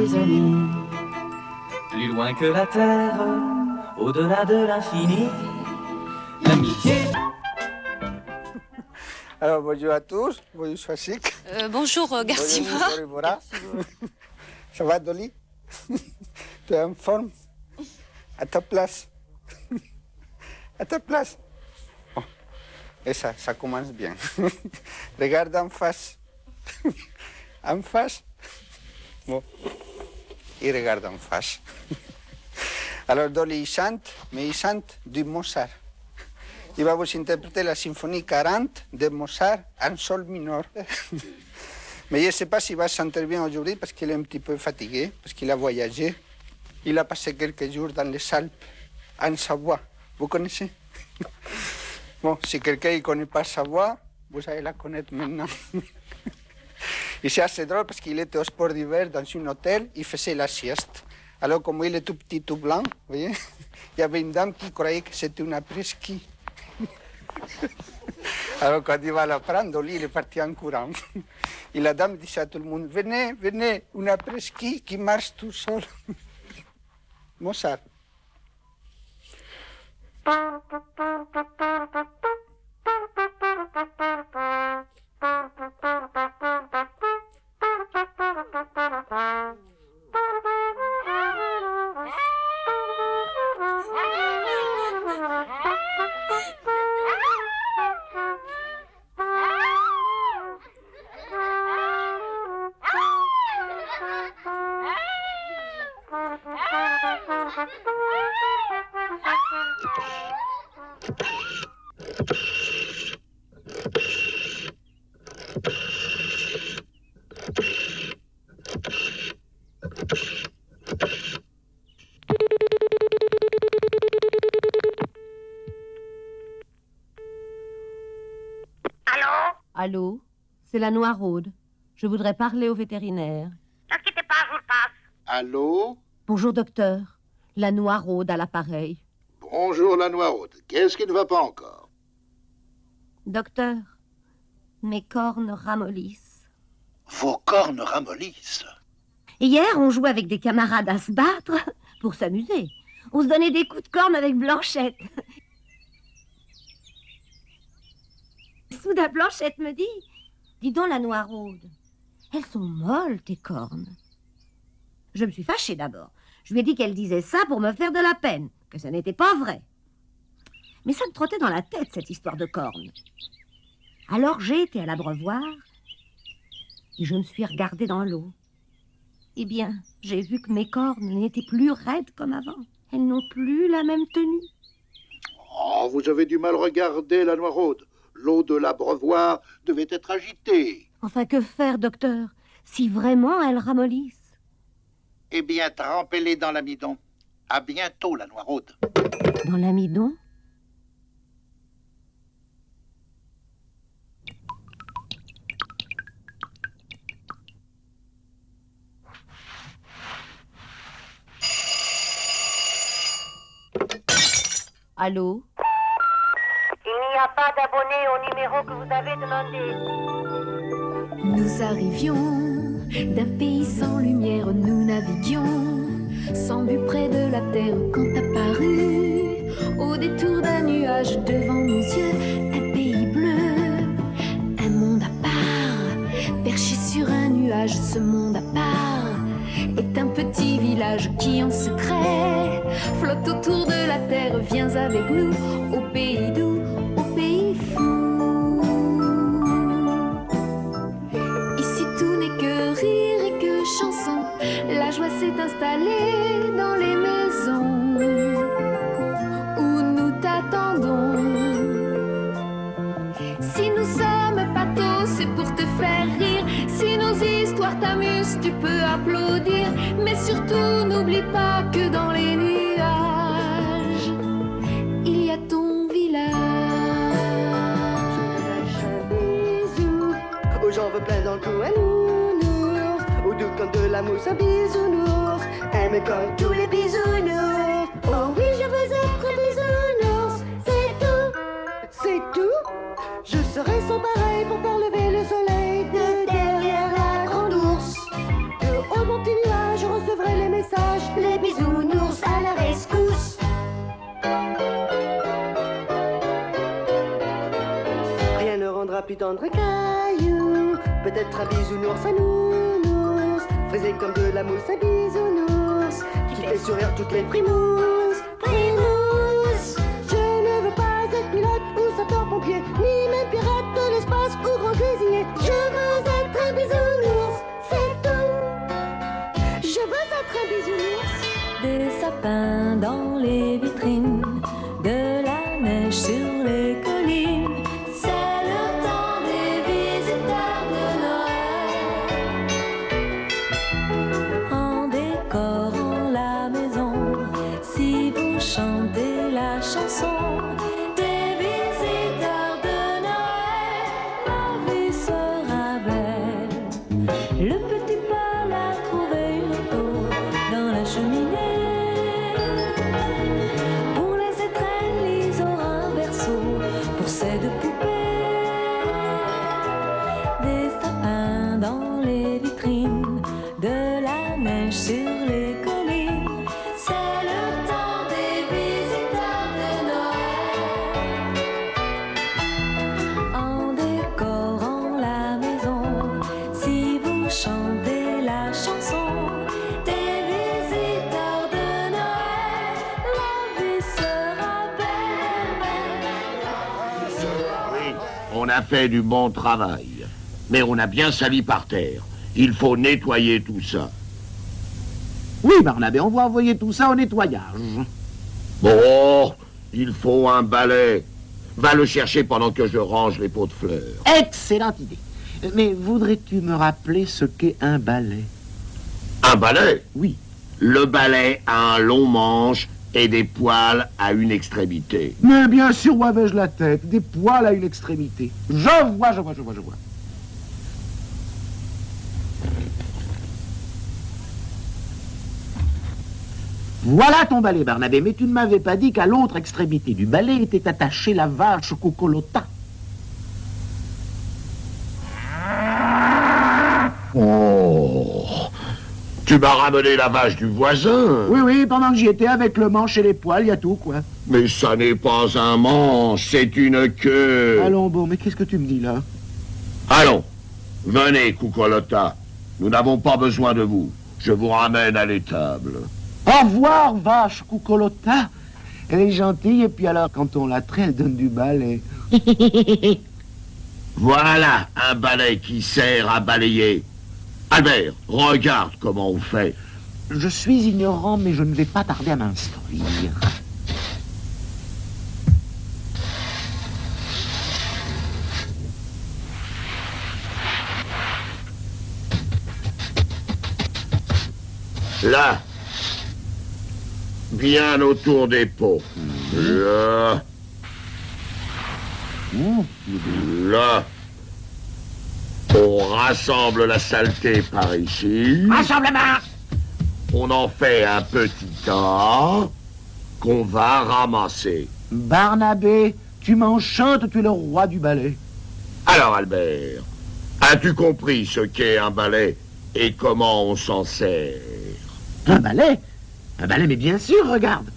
des amis. Plus loin que la terre, au-delà de l'infini, l'amitié. Alors bonjour à tous, bonjour Swasik. Bonjour Garcima. Bonjour Ibora. Ça va Dolly? Tu es en forme? À ta place. À ta place. Bon. Et ça commence bien. Regarde en face. En face. Bon. Il regarde en face. Alors Dolly il chante, mais il chante du Mozart. Il va vous interpréter la symphonie 40 de Mozart en sol mineur. Mais je ne sais pas s'il va chanter bien aujourd'hui parce qu'il est un petit peu fatigué, parce qu'il a voyagé. Il a passé quelques jours dans les Alpes, en Savoie. Vous connaissez? Bon, si quelqu'un ne connaît pas Savoie, vous allez la connaître maintenant. Et c'est assez drôle parce qu'il était au sport d'hiver dans un hôtel, il faisait la sieste. Alors, comme il est tout petit, tout blanc, vous voyez, il y avait une dame qui croyait que c'était une après-ski. Alors, quand il va la prendre, il est parti en courant. Et la dame disait à tout le monde, venez, venez, une après-ski qui marche tout seul. Mozart. Allô? C'est la Noiraude. Je voudrais parler au vétérinaire. Ne quittez pas, je vous le passe. Allô? Bonjour, docteur. La Noiraude à l'appareil. Bonjour la Noiraude. Qu'est-ce qui ne va pas encore? Docteur, mes cornes ramollissent. Vos cornes ramollissent? Hier, on jouait avec des camarades à se battre pour s'amuser. On se donnait des coups de corne avec Blanchette. Soudain, Blanchette me dit, dis donc la Noiraude, elles sont molles tes cornes. Je me suis fâchée d'abord. Je lui ai dit qu'elle disait ça pour me faire de la peine, que ça n'était pas vrai. Mais ça me trottait dans la tête, cette histoire de cornes. Alors j'ai été à l'abreuvoir et je me suis regardée dans l'eau. Eh bien, j'ai vu que mes cornes n'étaient plus raides comme avant. Elles n'ont plus la même tenue. Oh, vous avez du mal regarder la Noiraude. L'eau de l'abreuvoir devait être agitée. Enfin, que faire, docteur, si vraiment elles ramollissent? Eh bien, trempez-les dans l'amidon. À bientôt, la Noiraude. Dans l'amidon? Allô? Il n'y a pas d'abonné au numéro que vous avez demandé. Nous arrivions d'un pays sans lumière, nous naviguions sans but près de la terre quand apparut au détour d'un nuage devant nos yeux un pays bleu, un monde à part, perché sur un nuage. Ce monde à part est un petit village qui en secret flotte autour de la terre. Viens avec nous au pays doux, au pays fou. Ici tout n'est que rire et que chanson. La joie s'est installée dans les maisons où nous t'attendons. Si nous sommes pathos, c'est pour te faire rire. Si nos histoires t'amusent, tu peux applaudir. Mais surtout, n'oublie pas que dans les nuages, il y a ton village. Bisous, aux gens veut plein dans le cou, un nounours. Au doux comme de la mousse, un bisounours. Elle me colle tous les bisounours. Oh oui, je veux être un bisounours. C'est tout, c'est tout. Je serai sans pareil pour faire lever le soleil de derrière la grande ours. De haut mon petit nuage, je reçois Rien ne rendra plus tendre un caillou. Peut-être un bisounours, un nounours. Faisait comme de la mousse, un bisounours. Qui fait sourire toutes les primousses. Primousse. Je ne veux pas être pilote ou sapeur-pompier, ni même pirate de l'espace ou grand cuisinier. Je veux être un bisounours, c'est tout. Je veux être un bisounours. Des sapins dans les vitrines, de la neige sur les collines. C'est le temps des visiteurs de Noël. En décorant la maison, si vous chantez la chanson des visiteurs de Noël, la vie sera belle. Le petit Paul a trouvé une auto dans la cheminée. Pour les étrennes, ils auront un berceau pour ces deux poupées. Des sapins dans les vitrines, de la neige sur les collines. C'est le temps des visiteurs de Noël. En décorant la maison, si vous chantez la chanson des visiteurs de Noël, la vie sera belle. Oui, on a fait du bon travail. Mais on a bien sali par terre. Il faut nettoyer tout ça. Oui, Barnabé, on va envoyer tout ça au nettoyage. Bon, il faut un balai. Va le chercher pendant que je range les pots de fleurs. Excellente idée. Mais voudrais-tu me rappeler ce qu'est un balai? Un balai? Oui. Le balai a un long manche et des poils à une extrémité. Mais bien sûr, où avais-je la tête? Des poils à une extrémité. Je vois. Voilà ton balai, Barnabé, mais tu ne m'avais pas dit qu'à l'autre extrémité du balai était attachée la vache Cucolota. Oh, tu m'as ramené la vache du voisin. Oui, pendant que j'y étais avec le manche et les poils, y a tout, quoi. Mais ça n'est pas un manche, c'est une queue. Allons, bon, mais qu'est-ce que tu me dis, là? Allons, venez, Cucolota. Nous n'avons pas besoin de vous. Je vous ramène à l'étable. Au revoir, vache Cucolota. Elle est gentille, et puis alors, quand on la traite, elle donne du balai. Voilà un balai qui sert à balayer. Albert, regarde comment on fait. Je suis ignorant, mais je ne vais pas tarder à m'instruire. Là, bien autour des pots. Là. Là. On rassemble la saleté par ici. Rassemblement! On en fait un petit tas qu'on va ramasser. Barnabé, tu m'enchantes, tu es le roi du balai. Alors, Albert, as-tu compris ce qu'est un balai et comment on s'en sert? Un balai? Un balai, mais bien sûr, regarde.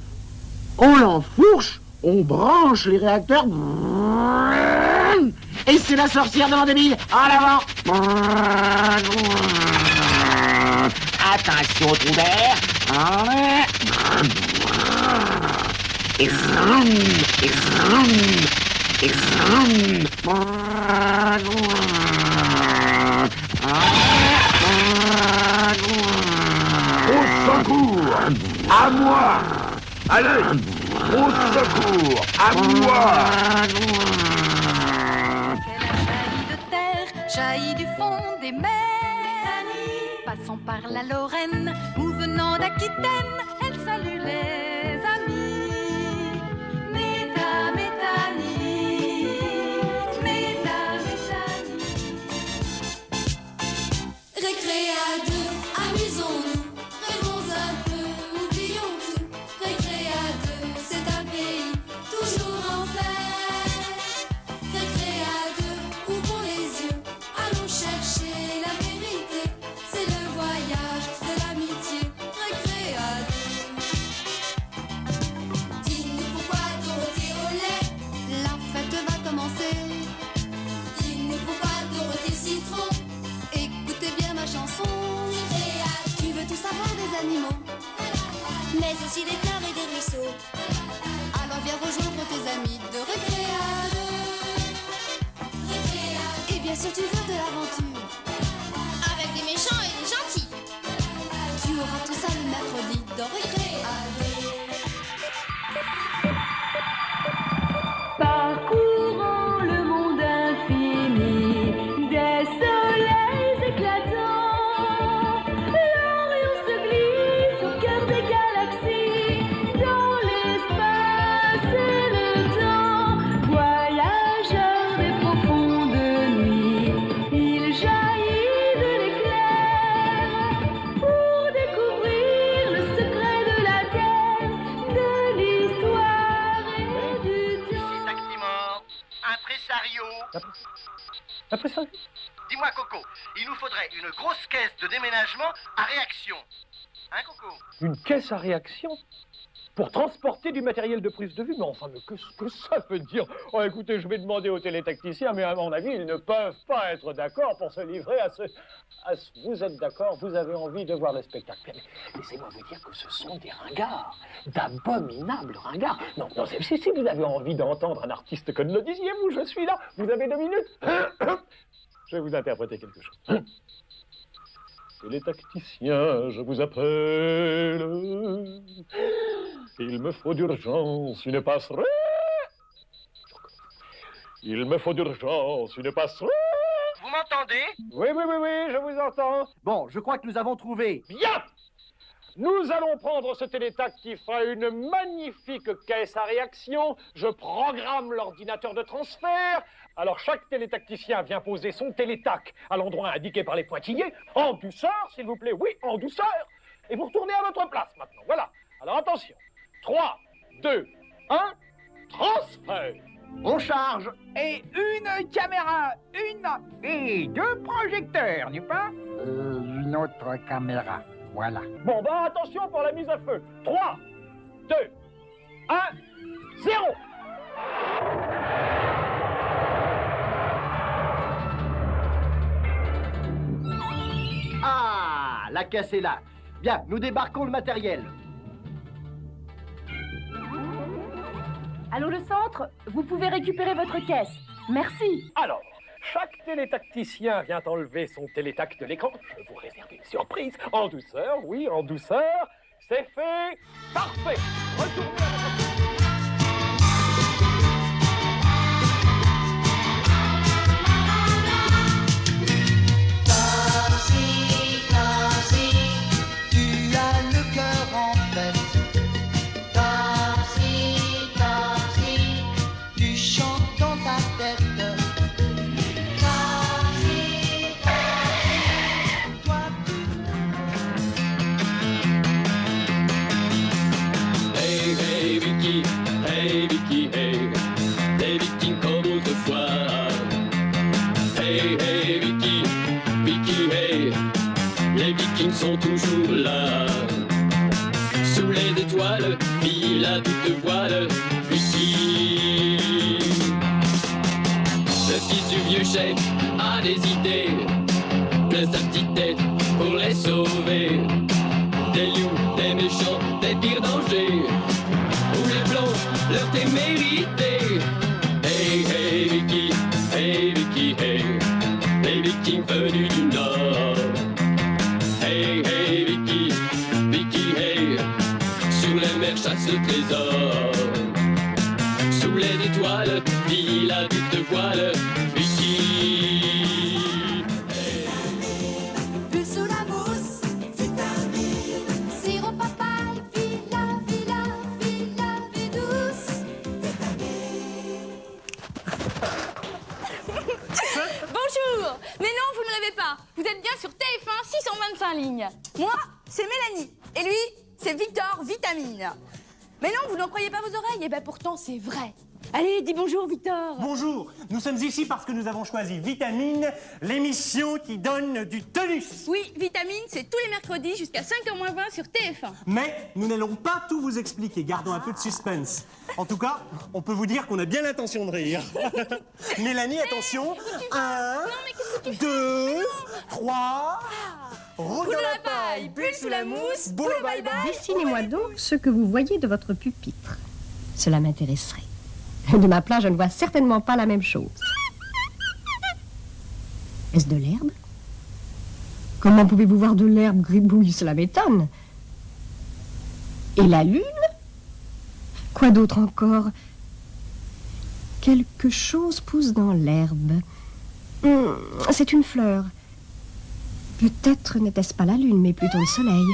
On l'enfourche, on branche les réacteurs. Et c'est la sorcière de l'an 2000. En avant. Attention au trou d'air. Et Au secours! À moi! Allez! Au secours! À moi! Jaillit du fond des mers, passant par la Lorraine ou venant d'Aquitaine, elle salue les amis. Mesdames et Dani, mesdames et Dani. Récré à deux, amusons-nous, rêvons un peu, oublions tout. Récré à deux, c'est un pays toujours en fête. Récré à deux, ouvrons les yeux. Allons chercher la vérité, c'est le voyage de l'amitié, récré à deux. Dis-nous pourquoi Dorothée au lait, la fête va commencer. aussi des fleurs et des ruisseaux. Alors viens rejoindre tes amis de Récréade. Et bien sûr tu veux de l'aventure, avec des méchants et des gentils. Tu auras tout ça le mercredi dans Récréade. Parcourant le monde infini des soleils éclatants, l'Orient se glisse au cœur des galaxies, dans l'espace et le temps. Voyageur des profondes nuits, il jaillit de l'éclair pour découvrir le secret de la terre, de l'histoire et du temps. Impresario. Dis-moi, Coco, il nous faudrait une grosse caisse de déménagement à réaction. Hein, Coco? Une caisse à réaction pour transporter du matériel de prise de vue? Mais enfin, mais qu'est-ce que ça veut dire? Oh, écoutez, je vais demander aux télétacticiens, mais à mon avis, ils ne peuvent pas être d'accord pour se livrer à ce... Vous êtes d'accord? Vous avez envie de voir le spectacle? Mais laissez-moi vous dire que ce sont des ringards, d'abominables ringards. Non, si vous avez envie d'entendre un artiste comme le disiez-vous, je suis là. Vous avez 2 minutes. Je vais vous interpréter quelque chose. Télétacticien, je vous appelle. Il me faut d'urgence une passerelle. Il me faut d'urgence une passerelle. Vous m'entendez? Oui, je vous entends. Bon, je crois que nous avons trouvé. Bien! Nous allons prendre ce télétac qui fera une magnifique caisse à réaction. Je programme l'ordinateur de transfert. Alors chaque télétacticien vient poser son télétac à l'endroit indiqué par les pointillés. En douceur, s'il vous plaît. Oui, en douceur. Et vous retournez à votre place maintenant. Voilà. Alors attention. 3, 2, 1, transfert. On charge. Et une caméra, et 2 projecteurs, n'est-ce pas? Une autre caméra, voilà. Bon, attention pour la mise à feu. 3, 2, 1, 0. Ah, la caisse est là. Bien, nous débarquons le matériel. Allô, le centre? Vous pouvez récupérer votre caisse. Merci. Alors, chaque télétacticien vient enlever son télétac de l'écran. Je vous réserve une surprise. En douceur, oui, en douceur. C'est fait. Parfait. Retournez à votre... Sont toujours là. Sous les étoiles, il a toute voile. Vicky, le fils du vieux chef a des idées. Plein sa petite tête pour les sauver. Des loups, des méchants, des pires dangers. Où les blancs, leur témérité. Hey, hey, Vicky, hey, Vicky, hey. Les Vikings venus du Nord. Hey, hey, Vicky, Vicky, hey. Sur les mers chasse le trésor. Sous les étoiles, il a toute voile. Vicky, hey. Bulle sous la mousse, vitamine. Sirop papaye, villa, vie douce. Bonjour. Mais non, vous ne rêvez pas. Vous êtes bien sur TF1 625 lignes. Moi, c'est Mélanie. Et lui, c'est Victor Vitamine. Mais non, vous n'en croyez pas vos oreilles. Eh ben pourtant, c'est vrai. Allez, dis bonjour, Victor. Bonjour. Nous sommes ici parce que nous avons choisi Vitamine, l'émission qui donne du tonus. Oui, Vitamine, c'est tous les mercredis jusqu'à 5h20 sur TF1. Mais nous n'allons pas tout vous expliquer. Gardons un peu de suspense. En tout cas, on peut vous dire qu'on a bien l'intention de rire. Mélanie, attention. 1, 2, 3... roule dans la paille, pull sous la mousse, boulot bye bye. Dessinez-moi donc ce que vous voyez de votre pupitre. Cela m'intéresserait. De ma place, je ne vois certainement pas la même chose. Est-ce de l'herbe? Comment pouvez-vous voir de l'herbe, Gribouille? Cela m'étonne. Et la lune? Quoi d'autre encore? Quelque chose pousse dans l'herbe. C'est une fleur. Peut-être n'était-ce pas la lune, mais plutôt le soleil.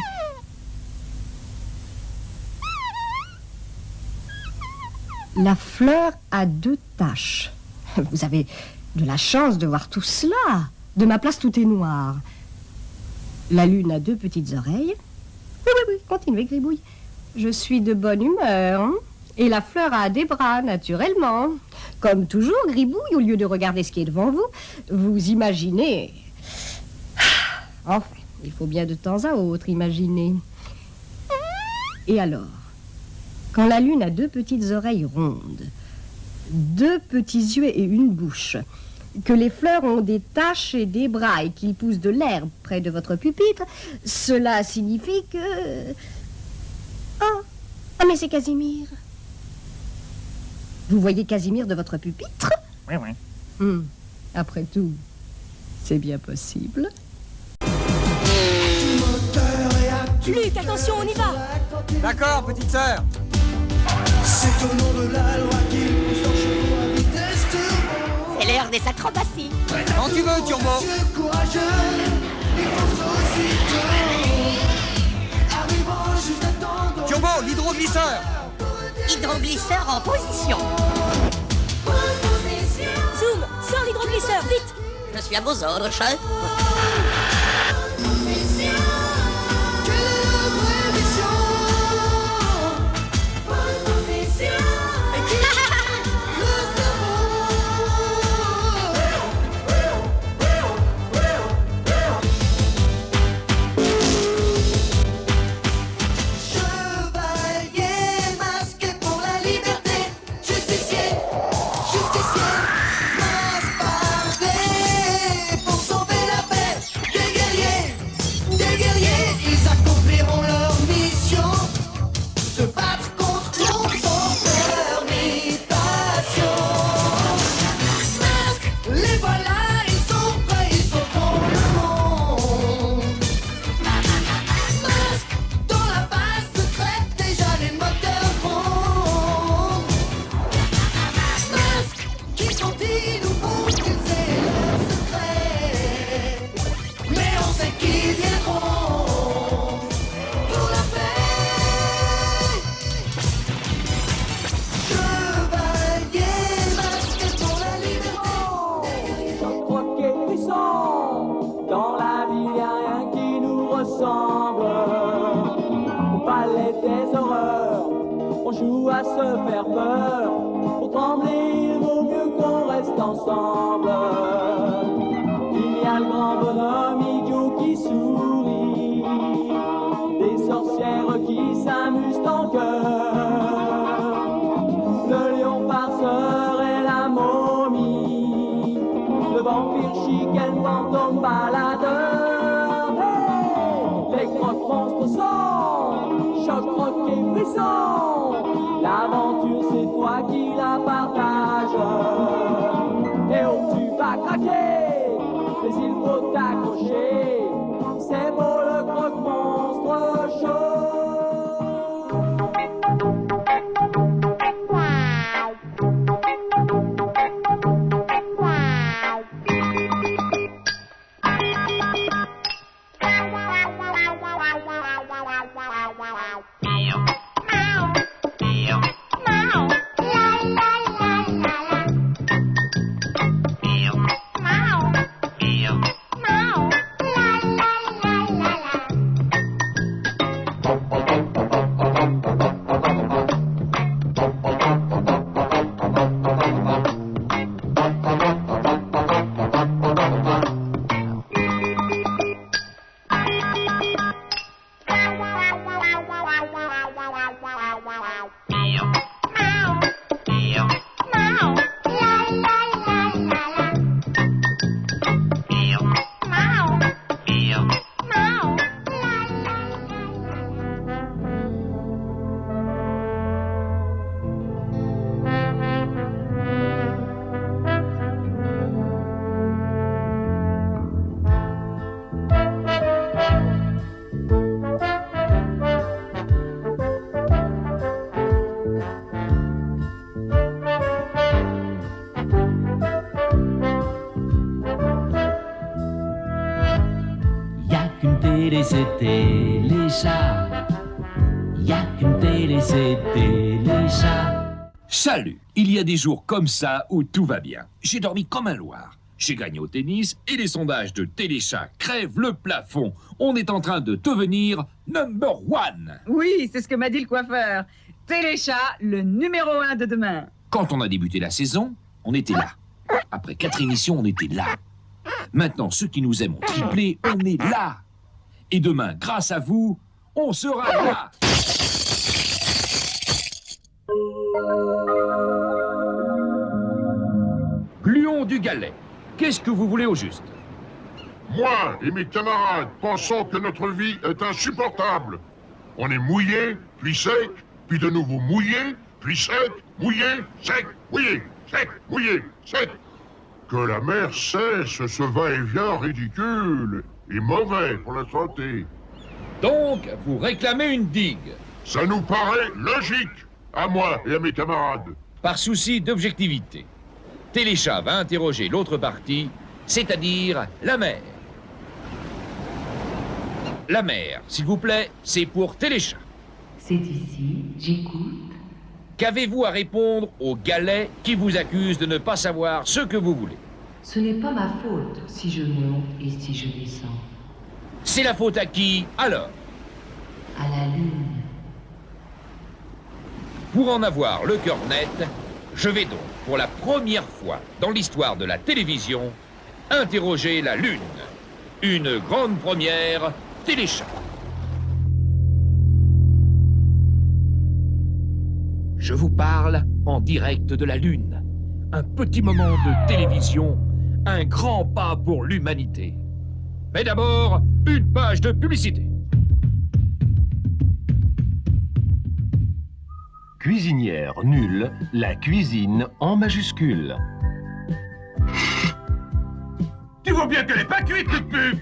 La fleur a 2 taches. Vous avez de la chance de voir tout cela. De ma place, tout est noir. La lune a 2 petites oreilles. Oui, continuez, Gribouille. Je suis de bonne humeur. Hein? Et la fleur a des bras, naturellement. Comme toujours, Gribouille, au lieu de regarder ce qui est devant vous, vous imaginez. Enfin, il faut bien de temps à autre imaginer. Et alors, quand la lune a 2 petites oreilles rondes, 2 petits yeux et une bouche, que les fleurs ont des taches et des bras et qu'il pousse de l'herbe près de votre pupitre, cela signifie que... Ah, mais c'est Casimir. Vous voyez Casimir de votre pupitre? Oui. Après tout, c'est bien possible. Luc, attention, on y va. D'accord, petite sœur. C'est au nom de la loi qu'il pousse en chevaux à vitesse turbo. C'est l'heure des acrobaties. Quand tu veux, Turbo. Courageux, il pense aussitôt. Arrivant juste à temps. Turbo, l'hydroglisseur. Hydroglisseur en position. Zoom, sors l'hydroglisseur, vite. Je suis à vos ordres, chef. À se faire peur, pour trembler, il vaut mieux qu'on reste ensemble. Il y a le grand bonhomme idiot qui sourit, des sorcières qui s'amusent en cœur, le lion farceur et la momie, le vampire chic et le fantôme baladeur. Hey, les croques monstres sont choc, croque et frisson. L'aventure, c'est toi qui la partages. Et oh, tu vas craquer, mais il faut t'accrocher. C'est beau le croque-monstre chaud. c'est Téléchat. Y a qu'une télé, c'est Téléchat. Salut, il y a des jours comme ça où tout va bien. J'ai dormi comme un loir. J'ai gagné au tennis et les sondages de Téléchat crèvent le plafond. On est en train de devenir number one. Oui, c'est ce que m'a dit le coiffeur. Téléchat, le numéro 1 de demain. Quand on a débuté la saison, on était là. Après 4 émissions, on était là. Maintenant, ceux qui nous aiment ont triplé, on est là. Et demain, grâce à vous, on sera là. Gluon du Galet, qu'est-ce que vous voulez au juste? Moi et mes camarades pensons que notre vie est insupportable. On est mouillé, puis sec, puis de nouveau mouillé, puis sec, mouillé, sec, mouillé, sec, mouillé, sec. Que la mer cesse ce va-et-vient ridicule et mauvais pour la santé. Donc, vous réclamez une digue? Ça nous paraît logique, à moi et à mes camarades. Par souci d'objectivité, Téléchat va interroger l'autre partie, c'est-à-dire la mer. La mer, s'il vous plaît, c'est pour Téléchat. C'est ici, j'écoute. Qu'avez-vous à répondre aux galets qui vous accusent de ne pas savoir ce que vous voulez? Ce n'est pas ma faute si je monte et si je descends. C'est la faute à qui, alors? À la lune. Pour en avoir le cœur net, je vais donc, pour la première fois dans l'histoire de la télévision, interroger la Lune. Une grande première, Téléchat. Je vous parle en direct de la Lune. Un petit moment de télévision, un grand pas pour l'humanité. Mais d'abord, une page de publicité. Cuisinière nulle, la cuisine en majuscule. Tu vois bien qu'elle est pas cuite, toute pub.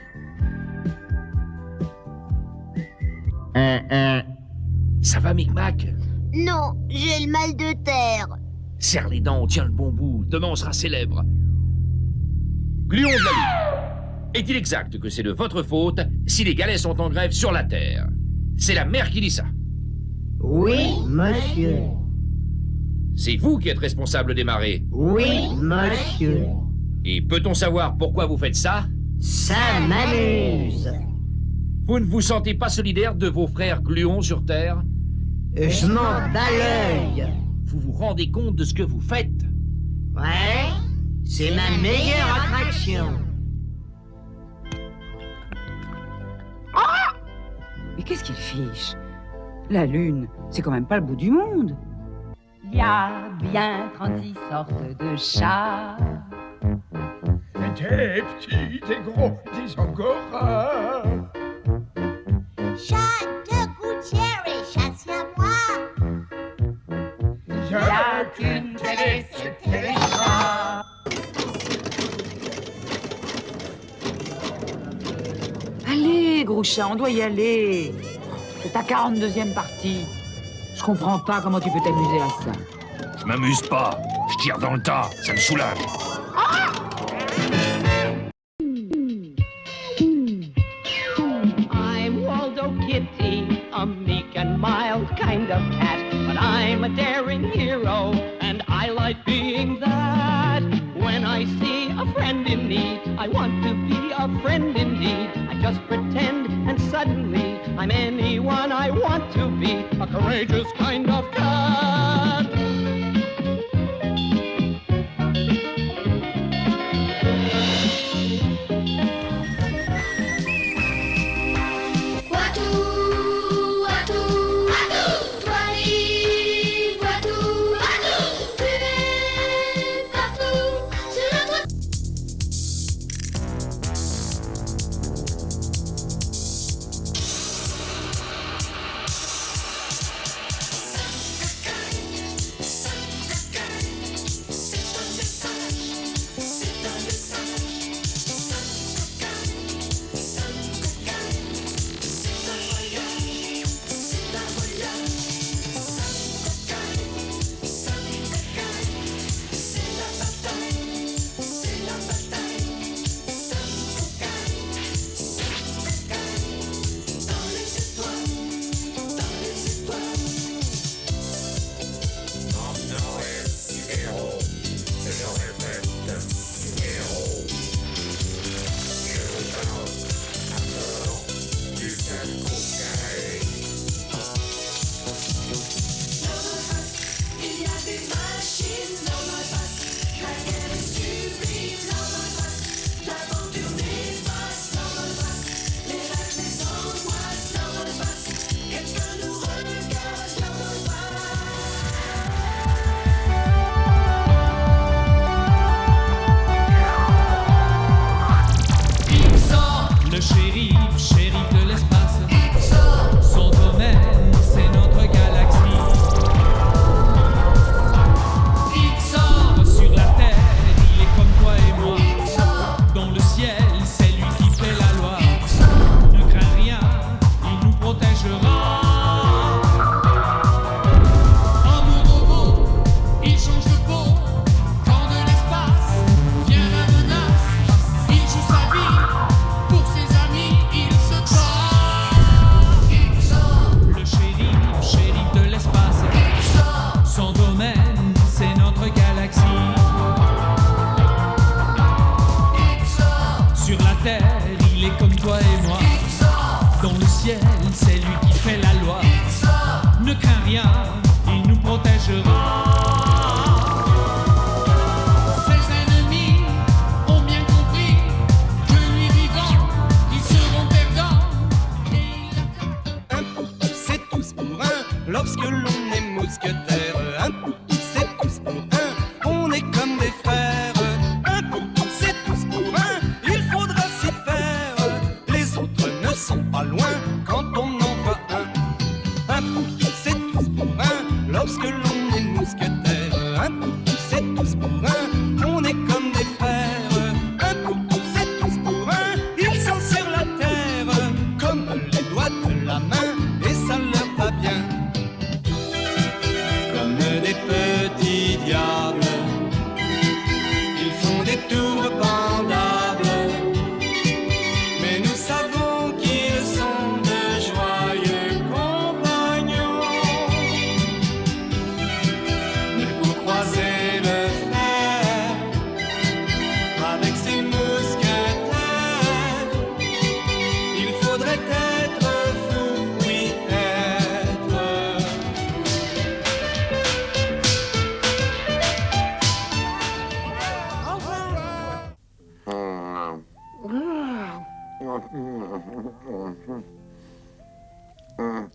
Ça va, Micmac? Non, j'ai le mal de terre. Serre les dents, on tient le bon bout. Demain, on sera célèbre. Gluon de la Lune. Est-il exact que c'est de votre faute si les galets sont en grève sur la Terre? C'est la mer qui dit ça. Oui, monsieur. C'est vous qui êtes responsable des marées. Oui, monsieur. Et peut-on savoir pourquoi vous faites ça? Ça m'amuse. Vous ne vous sentez pas solidaire de vos frères gluons sur Terre? Je m'en bats l'œil. Vous vous rendez compte de ce que vous faites? Ouais, c'est ma meilleure attraction. Mais qu'est-ce qu'il fiche? La Lune, c'est quand même pas le bout du monde. Il y a bien 36 sortes de chats. Des petits, des gros, des angoras. Chat de gouttière et chasse-moi. Il y a qu'une télé, c'est Téléchat. Allez, gros chat, on doit y aller. C'est ta 42e partie. Je comprends pas comment tu peux t'amuser à ça. Je m'amuse pas. Je tire dans le tas. Ça me soulage. I'm Waldo Kitty, a meek and mild kind of cat. But I'm a daring hero, and I like being that. When I see a friend in need, I want to be a friend indeed. I just pretend, and suddenly I'm anyone I want to be. A courageous kind of cat. comme toi et moi. Dans le ciel, c'est lui qui fait la loi. Ne crains rien, il nous protégera. Ses ennemis ont bien compris que lui vivant, ils seront perdants. Un pour tous, c'est tous pour un. Lorsque l'on est mousquetaire, un pour tous, c'est tous pour un. On est comme des frères. Un pour tous, c'est tous pour un. Il faudra s'y faire. Les autres ne sont pas loin quand on en voit un. Un pour tous, c'est tous pour un. Lorsque l'on est mousquetaire, un pour tous, c'est tous pour un. On est comme des frères. Un pour tous, c'est tous pour un. Ils s'en serrent la terre comme les doigts de la main et ça leur va bien. Comme des petits diables, ils font des tours pendables. Mais nous savons qu'ils sont de joyeux compagnons. Mais pour croiser le fer avec ses mousquetaires, il faudrait être fou, oui, être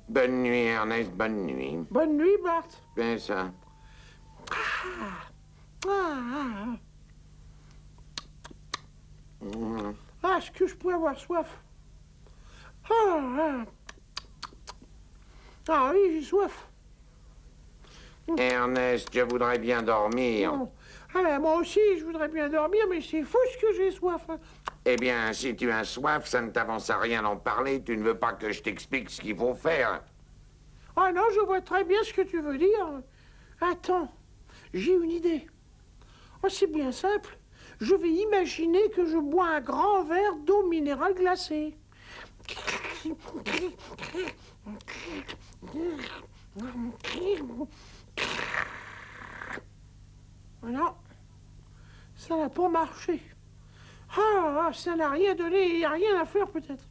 Bonne nuit, Ernest, bonne nuit. Bonne nuit, Bart. C'est ça. Est-ce que je pourrais avoir soif? Ah oui, j'ai soif. Ernest, je voudrais bien dormir. Ah ben, moi aussi, je voudrais bien dormir, mais c'est fou ce que j'ai soif. Eh bien, si tu as soif, ça ne t'avance à rien d'en parler. Tu ne veux pas que je t'explique ce qu'il faut faire. Ah non, je vois très bien ce que tu veux dire. Attends, j'ai une idée. Oh, c'est bien simple. Je vais imaginer que je bois un grand verre d'eau minérale glacée. Non, ça n'a pas marché. Ça n'a rien donné, il n'y a rien à faire peut-être.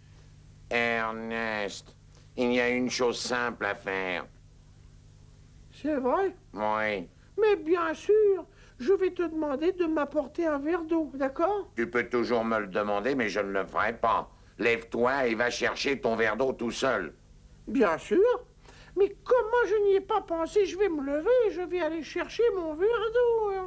Ernest, il y a une chose simple à faire. C'est vrai? Oui. Mais bien sûr, je vais te demander de m'apporter un verre d'eau, d'accord? Tu peux toujours me le demander, mais je ne le ferai pas. Lève-toi et va chercher ton verre d'eau tout seul. Bien sûr. Mais comment je n'y ai pas pensé? Je vais me lever et je vais aller chercher mon verre d'eau. Et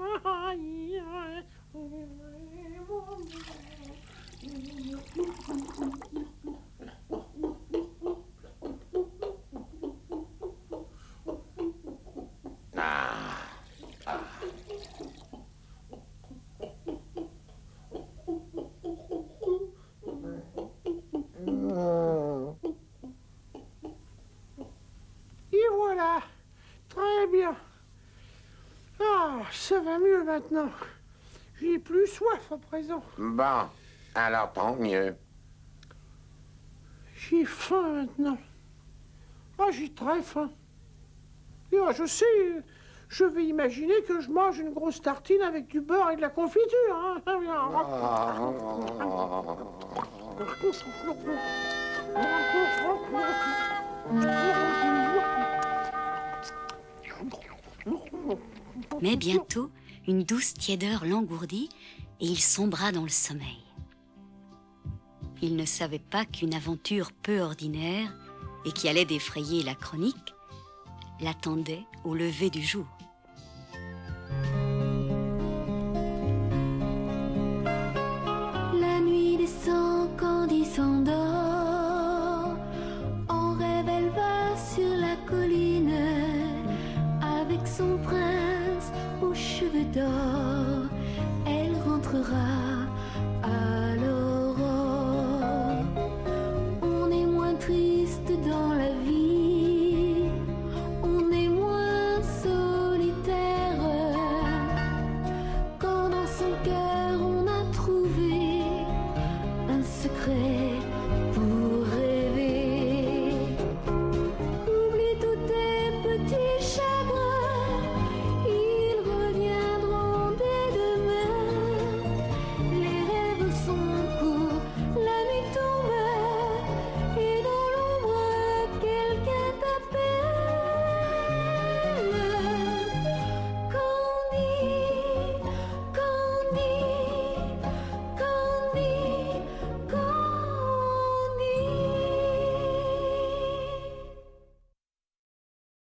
voilà. Très bien. Ça va mieux maintenant. J'ai plus soif à présent. Bon, alors tant mieux. J'ai faim maintenant. J'ai très faim. Et je sais, je vais imaginer que je mange une grosse tartine avec du beurre et de la confiture. Mais bientôt, une douce tiédeur l'engourdit et il sombra dans le sommeil. Il ne savait pas qu'une aventure peu ordinaire et qui allait défrayer la chronique l'attendait au lever du jour.